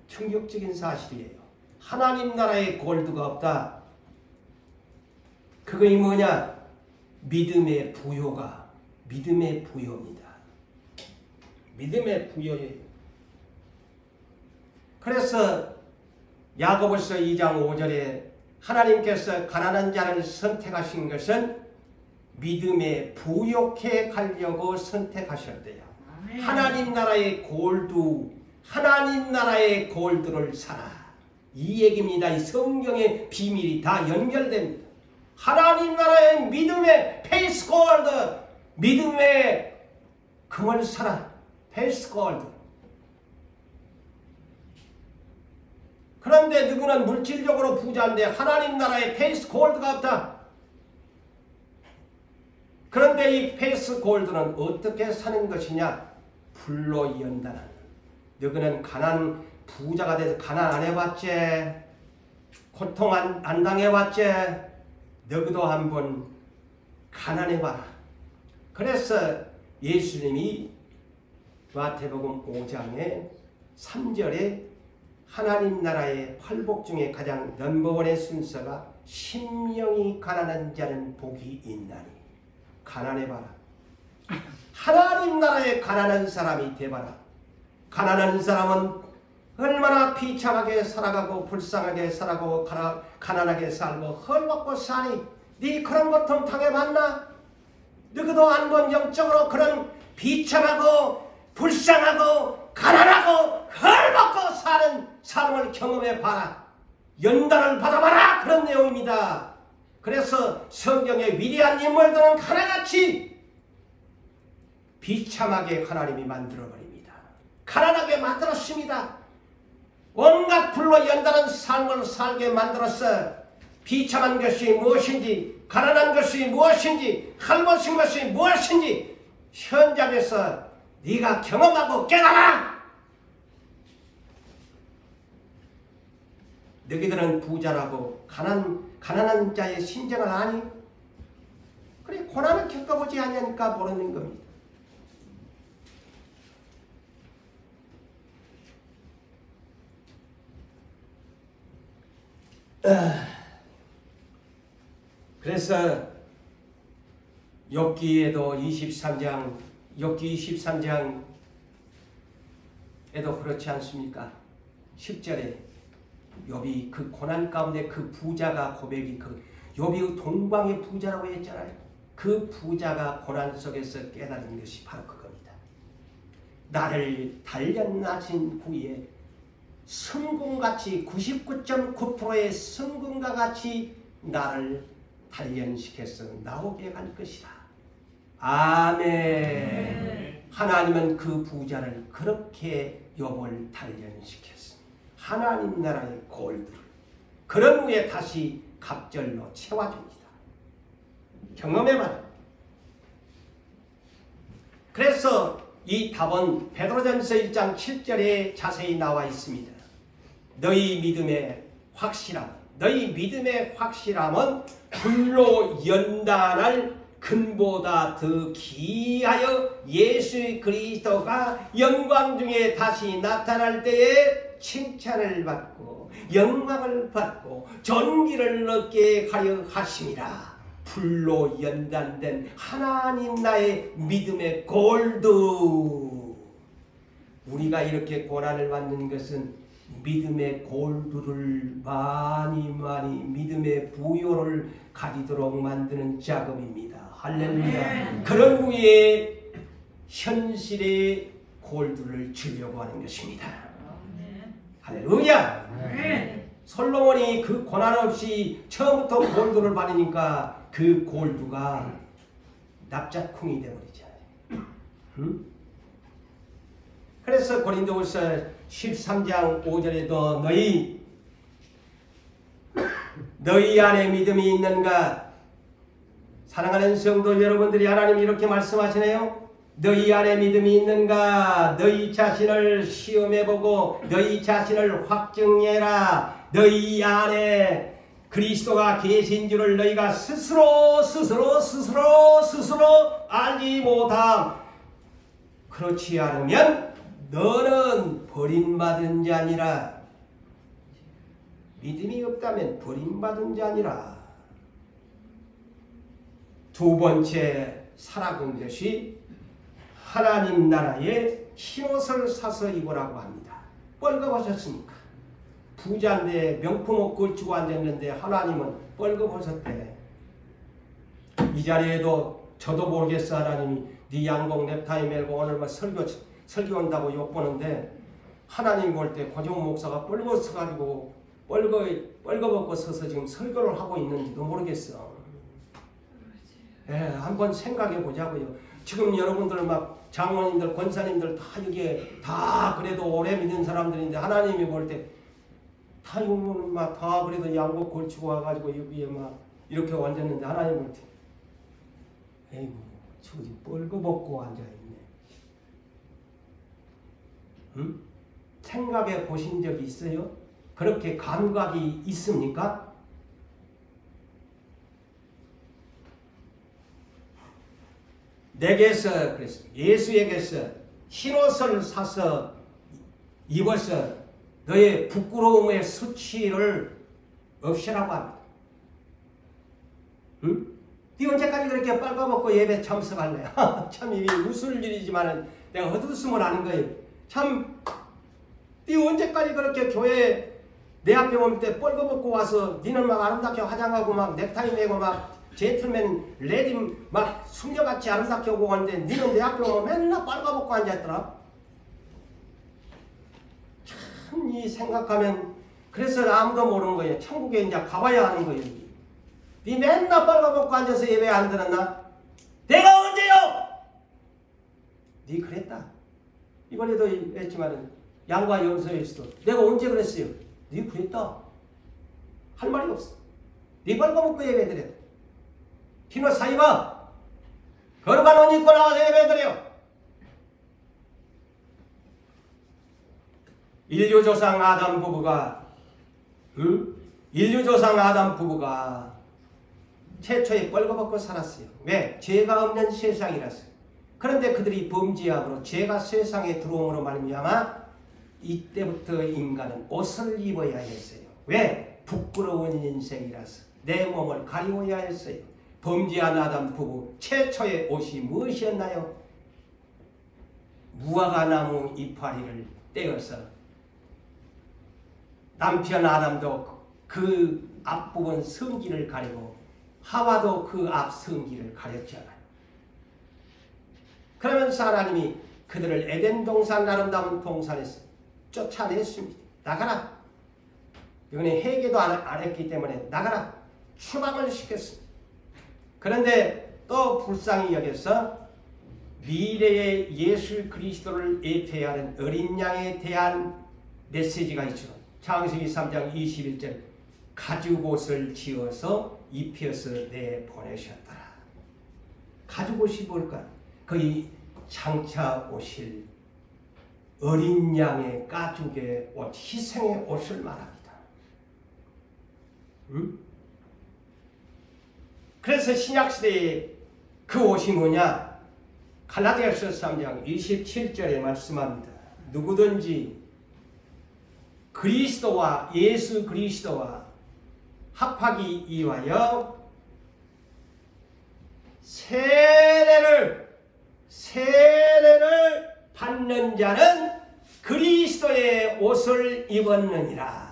충격적인 사실이에요. 하나님 나라에 골드가 없다. 그것이 뭐냐? 믿음의 부요가 믿음의 부요입니다. 믿음의 부요예요. 그래서 야고보서 2장 5절에 하나님께서 가난한 자를 선택하신 것은 믿음에 부요케 가려고 선택하셨대요. 하나님 나라의 하나님 나라의 골드를 사라. 이 얘기입니다. 이 성경의 비밀이 다 연결됩니다. 하나님 나라의 믿음의 페이스 골드, 믿음의 금을 사라. 페이스 골드. 그런데 누구는 물질적으로 부자인데 하나님 나라에 페이스 골드가 없다. 그런데 이 페이스 골드는 어떻게 사는 것이냐? 불로 연단한. 너희는 부자가 돼서 가난 안 해봤지? 고통 안 당해봤지? 너희도 한번 가난해봐라. 그래서 예수님이 마태복음 5장의 3절에 하나님 나라의 팔복 중에 가장 넘버원의 순서가 심령이 가난한 자는 복이 있나니. 가난해봐라. 하나님 나라에 가난한 사람이 돼봐라. 가난한 사람은 얼마나 비참하게 살아가고 불쌍하게 살아가고 가난하게 살고 헐벗고 사니. 네 그런 고통 당해봤나? 누구도 안 본 영적으로 그런 비참하고 불쌍하고 가난하고 헐벗고 사는 삶을 경험해봐라. 연단을 받아봐라. 그런 내용입니다. 그래서 성경의 위대한 인물들은 하나같이 비참하게 하나님이 만들어버립니다. 가난하게 만들었습니다. 온갖 불로 연단한 삶을 살게 만들었어. 비참한 것이 무엇인지, 가난한 것이 무엇인지, 헐벗은 것이 무엇인지 현장에서 네가 경험하고 깨달아. 너희들은 부자라고 가난한 자의 심정을 아니? 그래, 고난을 겪어보지 않으니까 모르는 겁니다. 그래서 욥기에도 23장, 욥기 23장에도 그렇지 않습니까? 10절에 욥이 그 고난 가운데 그 부자가 고백이 욥이 동방의 부자라고 했잖아요. 그 부자가 고난 속에서 깨달은 것이 바로 그겁니다. 나를 단련하신 후에 성공같이 99.9%의 성공과 같이 나를 단련시켜서 나오게 할 것이다. 아멘. 하나님은 그 부자를 그렇게 욥을 단련시켰습니다. 하나님 나라의 골드를. 그런 후에 다시 갑절로 채워줍니다. 경험해봐라. 그래서 이 답은 베드로전서 1장 7절에 자세히 나와 있습니다. 너희 믿음의 확실함. 너희 믿음의 확실함은 불로 연단할 근보다 더 기하여 예수 그리스도가 영광 중에 다시 나타날 때에 칭찬을 받고 영광을 받고 존귀를 얻게 하여 하심이라. 불로 연단된 하나님 나의 믿음의 골드. 우리가 이렇게 고난을 받는 것은 믿음의 골드를 많이 믿음의 부요를 가지도록 만드는 작업입니다. 할렐루야. 그런 후에 현실의 골드를 주려고 하는 것입니다. 할렐루야. 솔로몬이 그 고난 없이 처음부터 골드를 받으니까 그 골드가 납작콩이 되어버리잖아요. 응? 그래서 고린도후서 13장 5절에도 너희 안에 믿음이 있는가? 사랑하는 성도 여러분들이 하나님이 이렇게 말씀하시네요. 너희 안에 믿음이 있는가? 너희 자신을 시험해보고 너희 자신을 확증해라. 너희 안에 그리스도가 계신 줄을 너희가 스스로 알지 못함. 그렇지 않으면 너는 버림받은 자니라. 믿음이 없다면 버림받은 자니라. 두 번째 살아본 것이 하나님 나라의 흰옷을 사서 입으라고 합니다. 뻘거벗었으니까. 부자인데 명품 옷 걸치고 앉았는데 하나님은 뻘거벗었대. 이 자리에도 저도 모르겠어. 하나님이 네 양복 넥타이 메고 오늘 막 설교 온다고 욕보는데 하나님 볼 때 고종 목사가 뻘거벗어가지고 뻘거벗고 서서 지금 설교를 하고 있는지도 모르겠어. 예, 한번 생각해 보자고요. 지금 여러분들 막 장로님들, 권사님들 다 이게 다 그래도 오래 믿는 사람들인데 하나님이 볼 때 다 이거는 막 다 그래도 양복 걸치고 와가지고 여기에 막 이렇게 앉았는데 하나님 볼 때 에이구 저기 뻘거벗고 앉아있네. 응? 생각해 보신 적이 있어요? 그렇게 감각이 있습니까? 내게서 그랬어. 예수에게서 흰옷을 사서 입어서 너의 부끄러움의 수치를 없애라고 합니다. 응? 네 언제까지 그렇게 빨가벗고 예배 참석할래? 참 이게 웃을 일이지만 내가 헛웃음을 하는 거예요. 참, 네 언제까지 그렇게 교회 내 앞에 올 때 뻘거벗고 와서 니는 막 아름답게 화장하고 막 넥타이 메고 막 젠틀맨 레디 막 숙녀같이 아름답게 오고 가는데 니는 내 앞에 오면 맨날 빨가벗고 앉아있더라. 참 이 생각하면 그래서 아무도 모르는 거예요. 천국에 이제 가봐야 하는 거예요. 니 맨날 빨가벗고 앉아서 예배 안 들었나? 내가 언제요? 니 그랬다. 이번에도 했지만은 양과 염소에서도 내가 언제 그랬어요? 니 그랬다. 할 말이 없어. 니 빨가벗고 예배 드려. 피노 사이바 거룩한 옷 입고 나와서 예배 드려. 인류조상 아담 부부가 최초에 뻘거벗고 살았어요. 왜? 죄가 없는 세상이라서. 그런데 그들이 범죄함으로 죄가 세상에 들어옴으로 말미암아 이때부터 인간은 옷을 입어야 했어요. 왜? 부끄러운 인생이라서 내 몸을 가리워야 했어요. 범죄한 아담 부부 최초의 옷이 무엇이었나요? 무화과나무 이파리를 떼어서 남편 아담도 그 앞부분 성기를 가리고 하와도 그 앞 성기를 가렸잖아요. 그러면서 하나님이 그들을 에덴 동산 아름다운 동산에서 쫓아냈습니다. 나가라. 이번에 회개도 안 했기 때문에 나가라. 추방을 시켰습니다. 그런데 또 불쌍히 여겨서 미래의 예수 그리스도를 예표하는 어린 양에 대한 메시지가 있죠. 창세기 3장 21절 가죽옷을 지어서 입혀서 내보내셨더라. 가죽옷이 뭘까? 거의 장차 오실 어린 양의 가죽의 옷, 희생의 옷을 말합니다. 그래서 신약시대에 그 옷이 뭐냐? 갈라디아서 3장 27절에 말씀합니다. 누구든지 그리스도와 예수 그리스도와 합하기 위하여 세례를 받는 자는 그리스도의 옷을 입었느니라.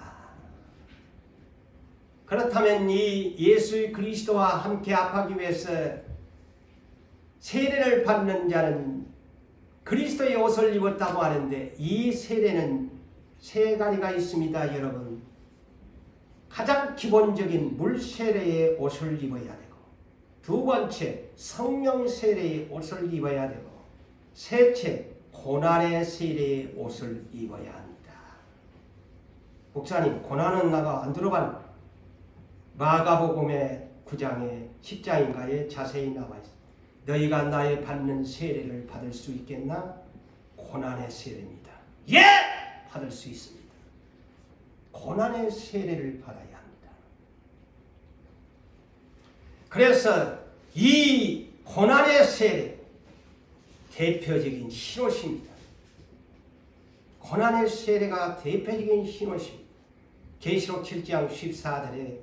그렇다면 이 예수 그리스도와 함께 합하기 위해서 세례를 받는 자는 그리스도의 옷을 입었다고 하는데 이 세례는 세 가지가 있습니다. 여러분, 가장 기본적인 물세례의 옷을 입어야 되고, 두 번째 성령 세례의 옷을 입어야 되고, 셋째 고난의 세례의 옷을 입어야 합니다. 목사님, 고난은 나가 안 들어봤나? 마가복음의 9장에 10장인가에 자세히 나와 있습니다. 너희가 나의 받는 세례를 받을 수 있겠나? 고난의 세례입니다. 예! 받을 수 있습니다. 고난의 세례를 받아야 합니다. 그래서 이 고난의 세례 대표적인 신옷입니다. 고난의 세례가 대표적인 신옷입니다. 계시록 7장 14절에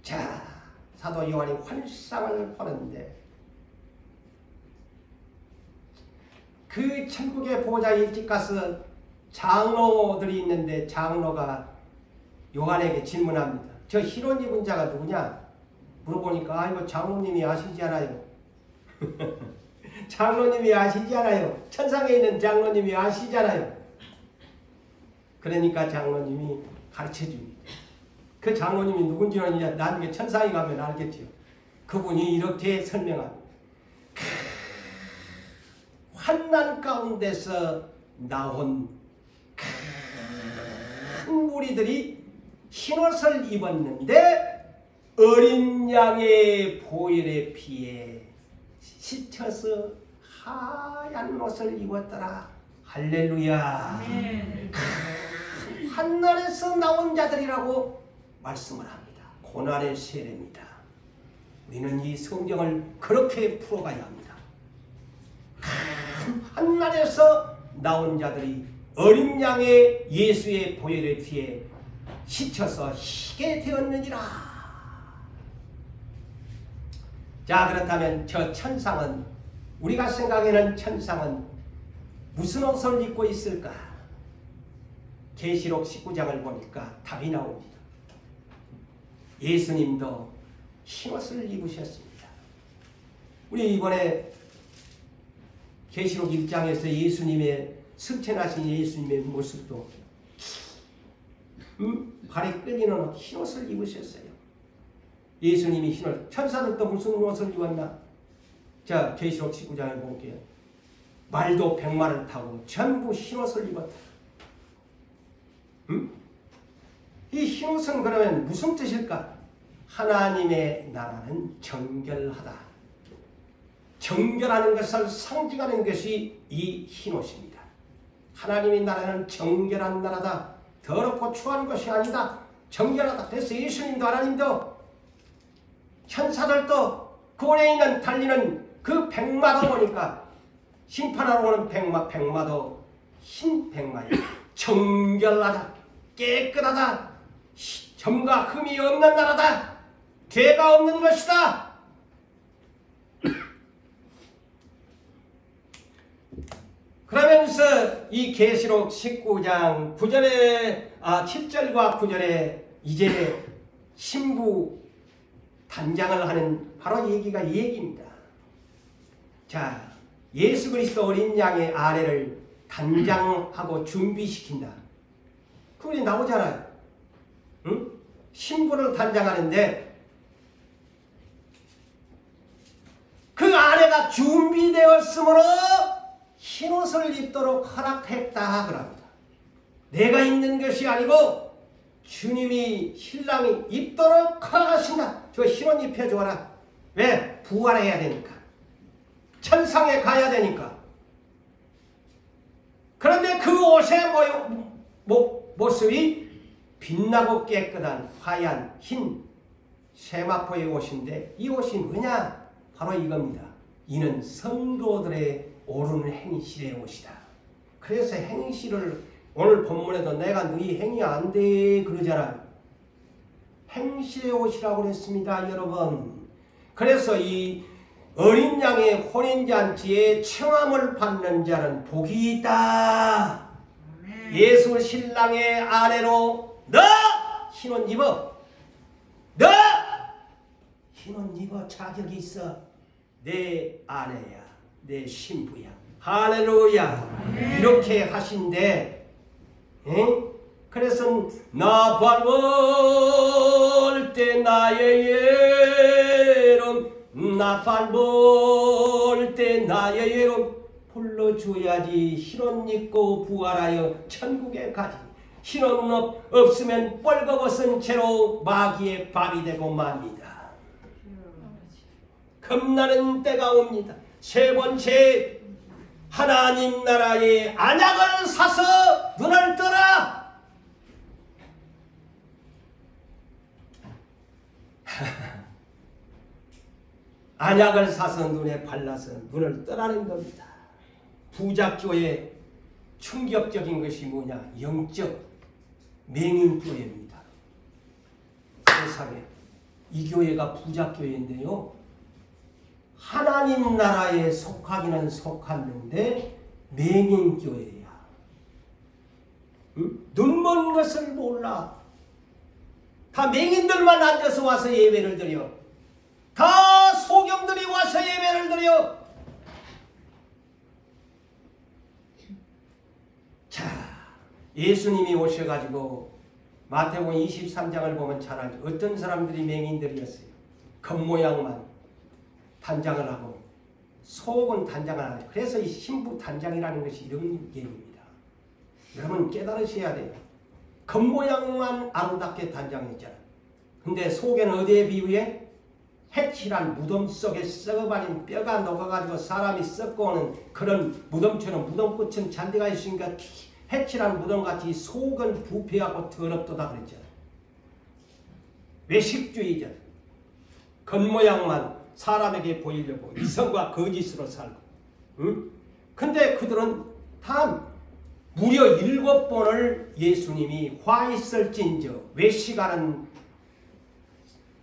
자, 사도 요한이 환상을 보는데 그 천국의 보좌에 일찍 가서 장로들이 있는데 장로가 요한에게 질문합니다. 저 흰옷 입은 자가 누구냐? 물어보니까 아이고 장로님이 아시지 않아요. 장로님이 아시지 않아요. 천상에 있는 장로님이 아시잖아요. 그러니까 장로님이 가르쳐줍니다. 그 장로님이 누군지는 이제 나중에 천상에 가면 알겠지요. 그분이 이렇게 설명합니다. 환난 가운데서 나온 큰 무리들이 흰옷을 입었는데 어린 양의 보혈의 피에 씻혀서 하얀 옷을 입었더라. 할렐루야. 한날에서 나온 자들이라고 말씀을 합니다. 고난의 세례입니다. 우리는 이 성경을 그렇게 풀어가야 합니다. 한날에서 나온 자들이 어린 양의 예수의 보혈의 피에 씻혀서 희게 되었느니라. 자, 그렇다면 저 천상은, 우리가 생각하는 천상은 무슨 옷을 입고 있을까? 계시록 19장을 보니까 답이 나옵니다. 예수님도 흰옷을 입으셨습니다. 우리 이번에 계시록 1장에서 예수님의 승천하신 예수님의 모습도 발에 끌리는 흰옷을 입으셨어요. 예수님이 흰옷, 천사들도 무슨 옷을 입었나? 자, 계시록 19장에 볼게요. 말도 백마를 타고 전부 흰옷을 입었다. 이 흰옷은 그러면 무슨 뜻일까? 하나님의 나라는 정결하다. 정결하는 것을 상징하는 것이 이 흰옷입니다. 하나님의 나라는 정결한 나라다. 더럽고 추한 것이 아니다. 정결하다. 그래서 예수님도 하나님도 천사들도 그 오래 있는 달리는 그 백마도 보니까 심판하러 오는 백마도 흰 백마예요. 정결하다. 깨끗하다. 점과 흠이 없는 나라다. 죄가 없는 것이다. 그러면서 이 계시록 19장 7절과 9절에 이제 신부 단장을 하는 바로 얘기가 이 얘기입니다. 자, 예수 그리스도 어린 양의 아래를 단장하고 준비시킨다. 그게 나오잖아요. 응? 신부를 단장하는데 그 아내가 준비되었으므로 흰옷을 입도록 허락했다 그럽니다. 내가 입는 것이 아니고 주님이 신랑이 입도록 허락하신다. 저 흰옷 입혀줘라. 왜? 부활해야 되니까. 천상에 가야 되니까. 그런데 그 옷의 모습이 빛나고 깨끗한 하얀 흰 세마포의 옷인데 이 옷이 뭐냐? 바로 이겁니다. 이는 성도들의 오르는 행실의 옷이다. 그래서 행실을 오늘 본문에도 내가 너희 행위 안 돼 그러잖아요. 행실의 옷이라고 그랬습니다, 여러분. 그래서 이 어린 양의 혼인잔치에 청함을 받는 자는 복이 있다. 예수 신랑의 아내로 너 흰옷 입어. 너 흰옷 입어. 자격이 있어. 내 아내야. 내 신부야. 할렐루야. 이렇게 하신데 그래서 나 밟을 때 나의 예름 나 밟을 때 나의 예름 불러줘야지. 흰옷 입고 부활하여 천국에 가지. 흰옷 없으면 뻘거벗은 채로 마귀의 밥이 되고 맙니다. 겁나는 때가 옵니다. 세 번째, 하나님 나라의 안약을 사서 눈을 떠라. 안약을 사서 눈에 발라서 눈을 떠라는 겁니다. 부작교의 충격적인 것이 뭐냐? 영적 맹인교회입니다. 세상에 이 교회가 부작교회인데요. 하나님 나라에 속하기는 속았는데 맹인교회야. 응? 눈먼 것을 몰라. 다 맹인들만 앉아서 와서 예배를 드려. 다 소경들이 와서 예배를 드려. 자, 예수님이 오셔가지고 마태복음 23장을 보면 잘 알죠. 어떤 사람들이 맹인들이었어요. 겉모양만 단장을 하고 속은 단장을 안 하죠. 그래서 이 신부 단장이라는 것이 이런 얘기입니다. 여러분 깨달으셔야 돼요. 겉모양만 아름답게 단장했잖아요. 근데 속에는 어디에 비유해? 해칠한 무덤 속에 썩어버린 뼈가 녹아가지고 사람이 썩고 오는 그런 무덤처럼 무덤 끝은 잔디가 있으니까 해칠한 무덤같이 속은 부패하고 더럽도다 그랬잖아요. 외식주의자. 겉모양만 사람에게 보이려고 이성과 거짓으로 살고. 응? 근데 그들은 다 무려 7번을 예수님이 화 있을진저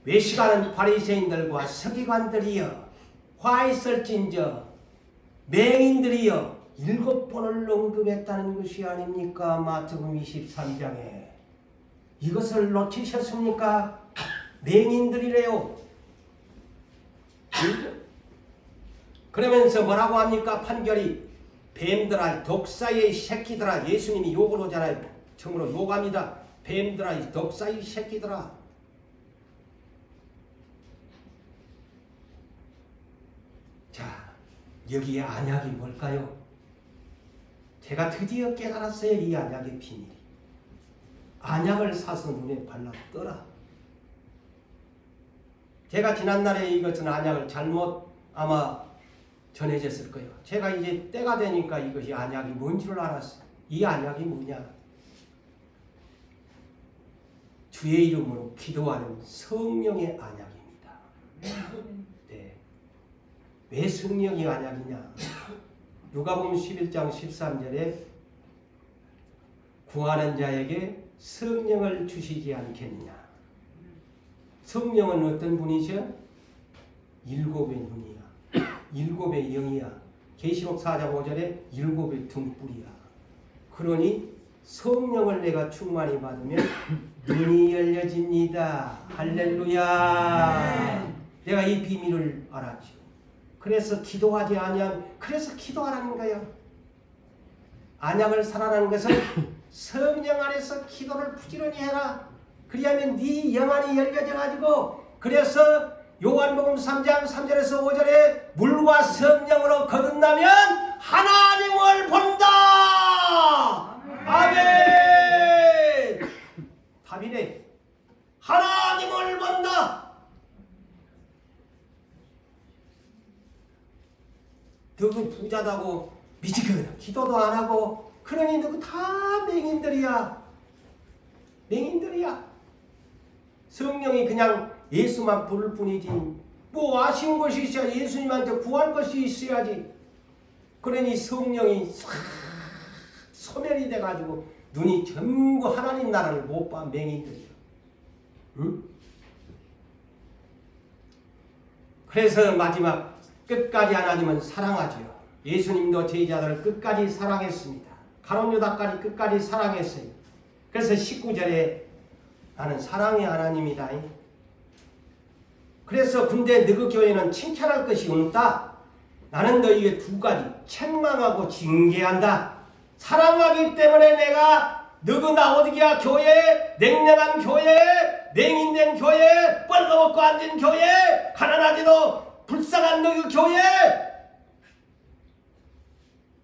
외식하는 바리새인들과 서기관들이여 화 있을진저 맹인들이여 7번을 언급했다는 것이 아닙니까? 마태복음 23장에 이것을 놓치셨습니까? 맹인들이래요. 그러면서 뭐라고 합니까? 판결이 뱀들아 독사의 새끼들아. 예수님이 욕을 하잖아요. 처음으로 욕합니다. 뱀들아 독사의 새끼들아. 자, 여기에 안약이 뭘까요? 제가 드디어 깨달았어요. 이 안약의 비밀이. 안약을 사서 눈에 발라 떠라. 제가 지난날에 이것은 안약을 잘못 아마 전해졌을 거예요. 제가 이제 때가 되니까 이것이 안약이 뭔지를 알았어요. 이 안약이 뭐냐? 주의 이름으로 기도하는 성령의 안약입니다. 네. 왜 성령이 안약이냐? 누가복음 11장 13절에 구하는 자에게 성령을 주시지 않겠느냐. 성령은 어떤 분이죠? 일곱의 눈이야. 일곱의 영이야. 계시록 4장 5절에 일곱의 등불이야. 그러니 성령을 내가 충만히 받으면 눈이 열려집니다. 할렐루야. 내가 이 비밀을 알았죠. 그래서 기도하지 아니하면, 그래서 기도하라는 거예요. 안약을 살아라는 것은 성령 안에서 기도를 부지런히 해라. 그리하면 네 영안이 열려져 가지고, 그래서 요한복음 3장 3절에서 5절에 물과 성령으로 거듭나면 하나님을 본다. 아멘. 답이네. 하나님을 본다. 너그 부자다고 미치겠다. 기도도 안 하고. 그러니 너그 다 맹인들이야. 맹인들이야. 성령이 그냥 예수만 부를 뿐이지. 뭐 아쉬운 것이 있어야 예수님한테 구할 것이 있어야지. 그러니 성령이 소멸이 돼가지고 눈이 전부 하나님 나라를 못 봐. 맹인들이야. 응? 그래서 마지막 끝까지 하나님은 사랑하죠. 예수님도 제자들을 끝까지 사랑했습니다. 가룟 유다까지 끝까지 사랑했어요. 그래서 19절에 나는 사랑의 하나님이다. 그래서 근데 너희 교회는 칭찬할 것이 없다. 나는 너희에게 두 가지, 책망하고 징계한다. 사랑하기 때문에 내가 너희 라오디게아 교회, 냉랭한 교회, 맹인된 교회, 뻘거벗고 앉은 교회, 가난하지도 불쌍한 너희 교회,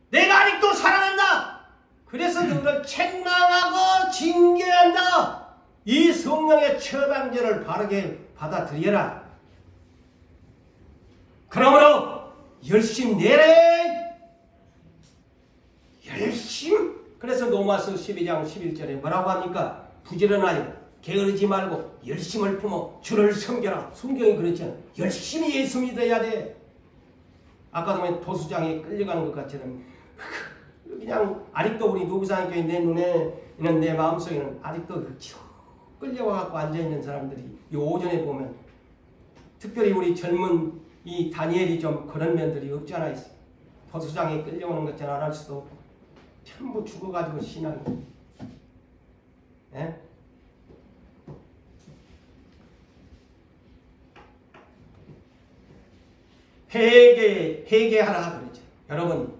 내가 아직도 사랑한다. 그래서 너희를 책망하고 징계한다. 이 성령의 처방전을 바르게 받아들여라. 그러므로 열심 내래. 열심. 그래서 로마서 12장 11절에 뭐라고 합니까? 부지런하여 게으르지 말고 열심을 품어 주를 섬겨라. 성경이 그랬잖아. 열심히 예수 믿어야 돼. 아까도 보면 도수장에 끌려가는 것 같처럼 그냥 아직도 우리 노부산교회 내 눈에는 내 마음속에는 아직도 끌려와갖고 앉아있는 사람들이 이 오전에 보면 특별히 우리 젊은 이 다니엘이 좀 그런 면들이 없지 않아 있어. 도수장에 끌려오는 것 잘 안 할 수도 없고 전부 죽어가지고 신앙이. 예? 회개하라 그러죠. 여러분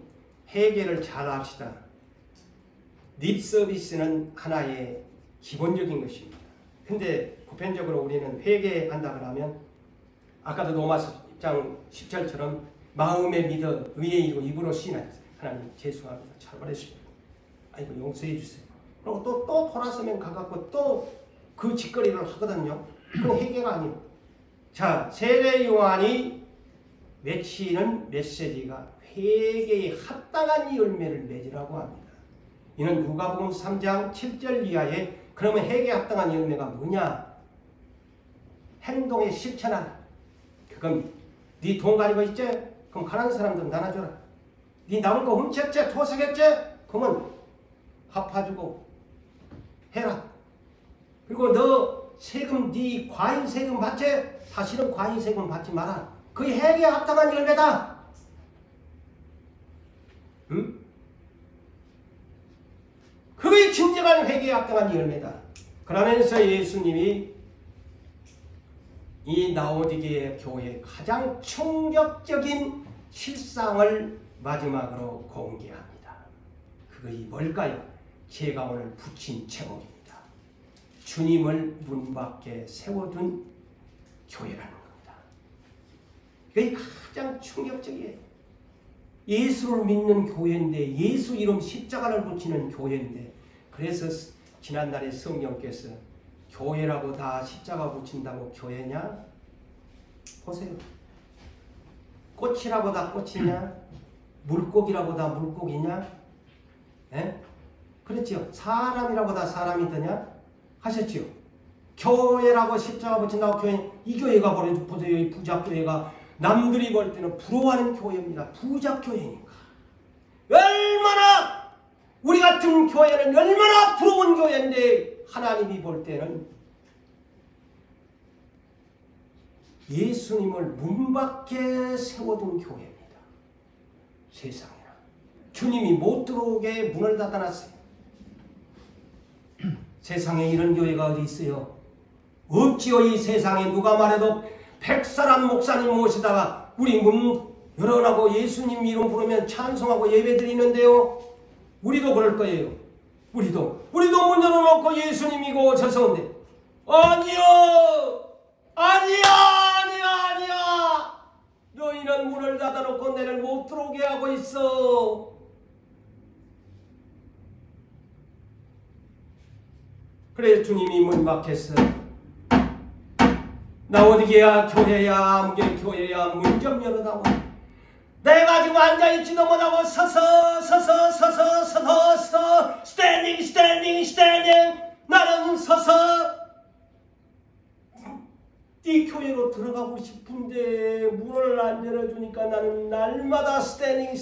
회개를 잘 합시다. 립 서비스는 하나의 기본적인 것입니다. 근데 보편적으로 우리는 회개한다 그러면 아까도 로마서 10장 10절처럼 마음에 믿어 의에 이르고 입으로 신하였어요. 하나님 죄송합니다. 잘못했습니다. 아이고 용서해 주세요. 그리고 또 돌아서면 가갖고 또 그 짓거리를 하거든요. 그건 회개가 아니에요. 자, 세례 요한이 맺히는 메시지가 회개에 합당한 열매를 맺으라고 합니다. 이는 누가복음 3장 7절 이하에 그러면 회개에 합당한 열매가 뭐냐? 행동에 실천하라. 그건 네 돈 가지고 있지? 그럼 가난한 사람들 나눠줘라. 네 남은 거 훔쳤지? 토색했지? 그러면 갚아주고 해라. 그리고 너 세금, 네 과잉 세금 받지? 다시는 과잉 세금 받지 마라. 그게 회개에 합당한 열매다. 응? 그게 진정한 회개에 합당한 열매다. 그러면서 예수님이 이 라오디게의 교회의 가장 충격적인 실상을 마지막으로 공개합니다. 그것이 뭘까요? 제가 오늘 붙인 제목입니다. 주님을 문 밖에 세워둔 교회라는 겁니다. 그게 가장 충격적이에요. 예수를 믿는 교회인데, 예수 이름 십자가를 붙이는 교회인데, 그래서 지난날에 성령께서 교회라고 다 십자가 붙인다고 교회냐? 보세요. 꽃이라고 다 꽃이냐? 물고기라고 다 물고기냐? 예? 그렇죠. 사람이라고 다 사람이 되냐? 하셨죠. 교회라고 십자가 붙인다고 교회, 이 교회가 보세요. 부자교회가 남들이 볼 때는 부러워하는 교회입니다. 부자교회니까. 얼마나 우리 같은 교회는 얼마나 부러운 교회인데 하나님이 볼 때는 예수님을 문 밖에 세워둔 교회입니다. 세상에나. 주님이 못 들어오게 문을 닫아놨어요. 세상에 이런 교회가 어디 있어요? 없지요. 이 세상에 누가 말해도 100사람 목사님 모시다가 우리 문 열어놔고 예수님 이름 부르면 찬송하고 예배 드리는데요. 우리도 그럴 거예요. 우리도 문 열어놓고 예수님이고 저서운데 아니야. 너희는 문을 닫아놓고 내를 못 들어오게 하고 있어. 그래 주님이 문 밖에서 라오디게야 교회야 무게 교회야 문 좀 열어다오. 내가 지금 앉아있지도 못하고 서서 스탠딩 나는 서서 이 교회로 들어가고 싶은데 문을 안 열어주니까 나는 날마다 스탠딩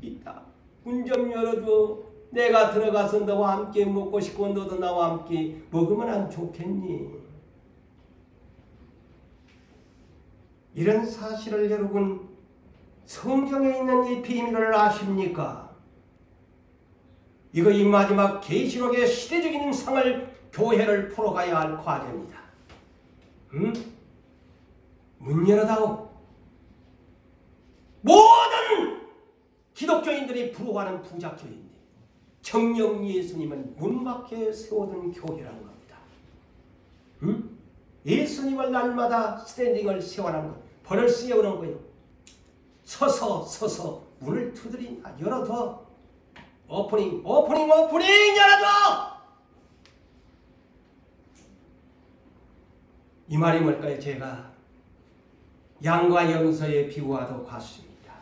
있다. 문 좀 열어줘. 내가 들어가서 너와 함께 먹고 싶고 너도 나와 함께 먹으면 안 좋겠니? 이런 사실을 여러분 성경에 있는 이 비밀을 아십니까? 이거 이 마지막 계시록의 시대적인 상을 교회를 풀어가야 할 과제입니다. 문 열어다오. 모든 기독교인들이 부러워하는 부자교회인데 정령 예수님은 문 밖에 세워둔 교회라는 겁니다. 예수님을 날마다 스탠딩을 세워놓은 것, 벌을 씌워놓은 거예요. 서서 문을 두드린다. 열어둬. 오프닝 열어줘. 이 말이 뭘까요? 제가 양과 염소의 비유와도 같습니다.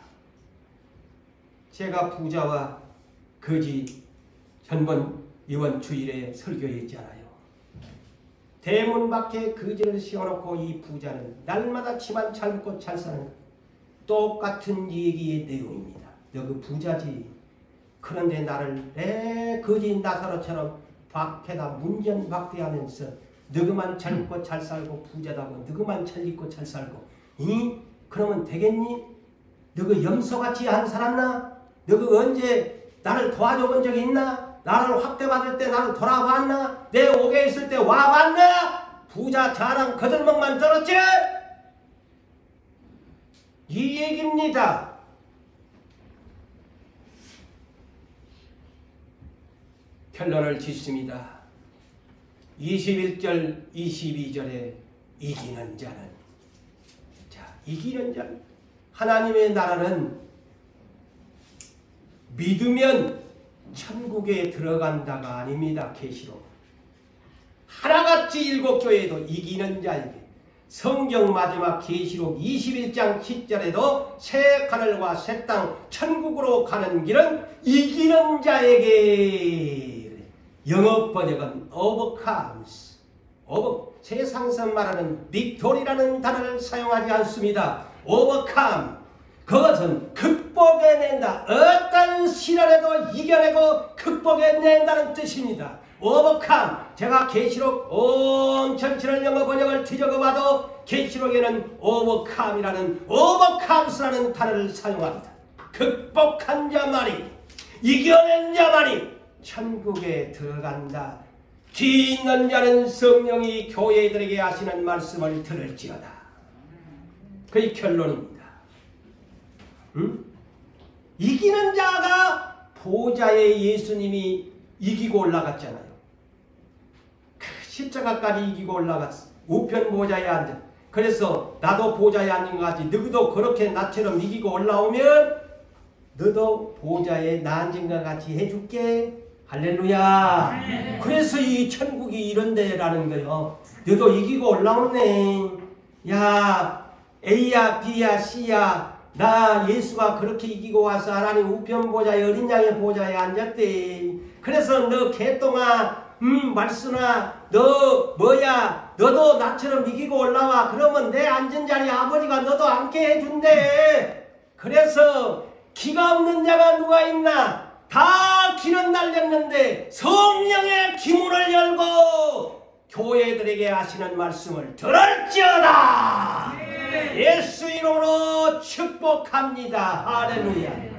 제가 부자와 거지 이번 주일에 설교했잖아요. 대문 밖에 거지를 씌워놓고 이 부자는 날마다 집안 잘 먹고 잘 사는 똑같은 얘기의 내용입니다. 너 그 부자지. 그런데 나를 내 거지 나사로처럼 밖에다 문전박대하면서 너그만 잘 먹고 잘 살고 부자다고 너그만 잘 입고 잘 살고 그러면 되겠니? 너 그 염소같이 한 살았나? 너 그 언제 나를 도와줘 본 적이 있나? 나를 확대받을 때 나를 돌아봤나? 내 옥에 있을 때 와봤나? 부자 자랑 거들먹만 들었지? 이 얘기입니다. 결론을 짓습니다. 21절 22절에 이기는 자는 이기는 자는 하나님의 나라는 믿으면 천국에 들어간다가 아닙니다. 계시록 하나같이 7교회에도 이기는 자에게 성경 마지막 계시록 21장 10절에도 새 하늘과 새 땅 천국으로 가는 길은 이기는 자에게 영어 번역은 overcomes 세상에서 말하는 빅토리라는 단어를 사용하지 않습니다. overcome 그것은 극복해낸다. 어떤 시련에도 이겨내고 극복해낸다는 뜻입니다. overcome 제가 계시록 온 전체를 영어 번역을 뒤적어봐도 계시록에는 overcomes라는 단어를 사용합니다. 극복한 자만이 이겨낸 자만이 천국에 들어간다. 귀 있는 자는 성령이 교회들에게 하시는 말씀을 들을지어다. 그게 결론입니다. 이기는 자가 보좌에 예수님이 이기고 올라갔잖아요. 그 십자가까지 이기고 올라갔어. 우편 보좌에 앉아. 그래서 나도 보좌에 앉은 것 같이 너도 그렇게 나처럼 이기고 올라오면 너도 보좌에 나 앉은 것 같이 해줄게. 할렐루야. 그래서 이 천국이 이런 데라는 거예요. 너도 이기고 올라오네. 야, A야 B야 C야, 나 예수가 그렇게 이기고 와서 하나님 우편 보좌에 어린 양의 보좌에 앉았대. 그래서 너 개똥아, 말씀아, 너 뭐야, 너도 나처럼 이기고 올라와. 그러면 내 앉은 자리에 아버지가 너도 앉게 해준대. 그래서 기가 없는 자가 누가 있나? 다 기는 날렸는데 성령의 기문을 열고 교회들에게 하시는 말씀을 들을지어다. 예수 이름으로 축복합니다. 할렐루야.